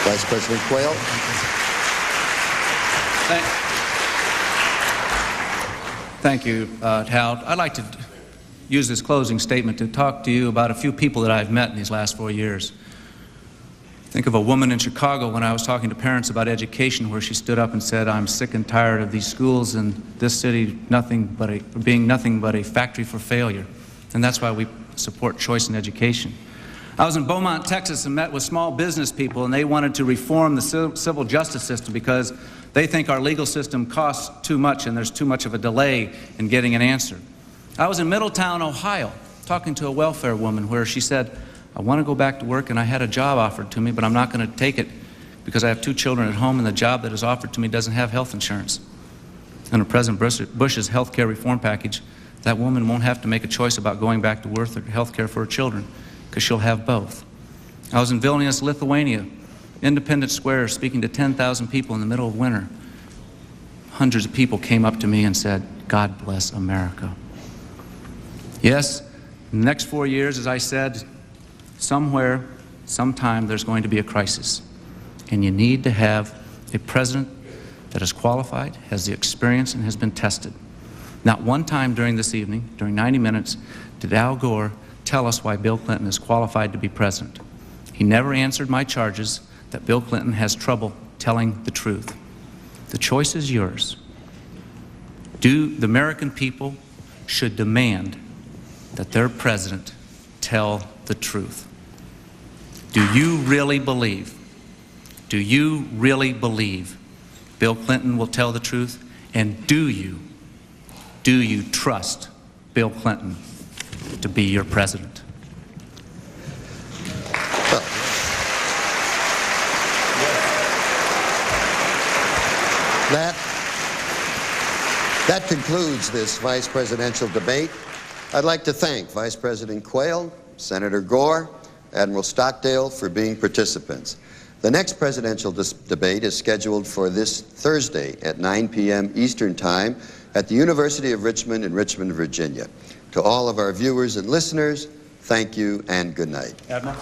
Vice President Quayle. Thank you, Hal. I'd like to use this closing statement to talk to you about a few people that I've met in these last 4 years. Think of a woman in Chicago when I was talking to parents about education, where she stood up and said, "I'm sick and tired of these schools in this city being nothing but a factory for failure." And that's why we support choice in education. I was in Beaumont, Texas, and met with small business people, and they wanted to reform the civil justice system because they think our legal system costs too much and there's too much of a delay in getting an answer. I was in Middletown, Ohio, talking to a welfare woman where she said, I want to go back to work, and I had a job offered to me, but I'm not going to take it because I have 2 children at home, and the job that is offered to me doesn't have health insurance. Under President Bush's health care reform package, that woman won't have to make a choice about going back to work or health care for her children, because she'll have both. I was in Vilnius, Lithuania, Independence Square, speaking to 10,000 people in the middle of winter. Hundreds of people came up to me and said, "God bless America." Yes, in the next 4 years, as I said, somewhere, sometime, there's going to be a crisis. And you need to have a president that is qualified, has the experience, and has been tested. Not one time during this evening, during 90 minutes, did Al Gore tell us why Bill Clinton is qualified to be president. He never answered my charges that Bill Clinton has trouble telling the truth. The choice is yours. The American people should demand that their president tell the truth. Do you really believe Bill Clinton will tell the truth? And do you trust Bill Clinton to be your president? That concludes this vice presidential debate. I'd like to thank Vice President Quayle, Senator Gore, Admiral Stockdale for being participants. The next presidential debate is scheduled for this Thursday at 9 p.m. Eastern Time at the University of Richmond in Richmond, Virginia. To all of our viewers and listeners, thank you and good night. Admiral?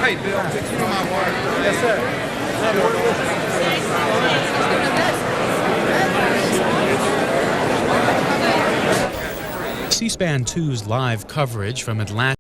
Hey, Bill, take you my water. Yes, sir. C-SPAN 2's live coverage from Atlanta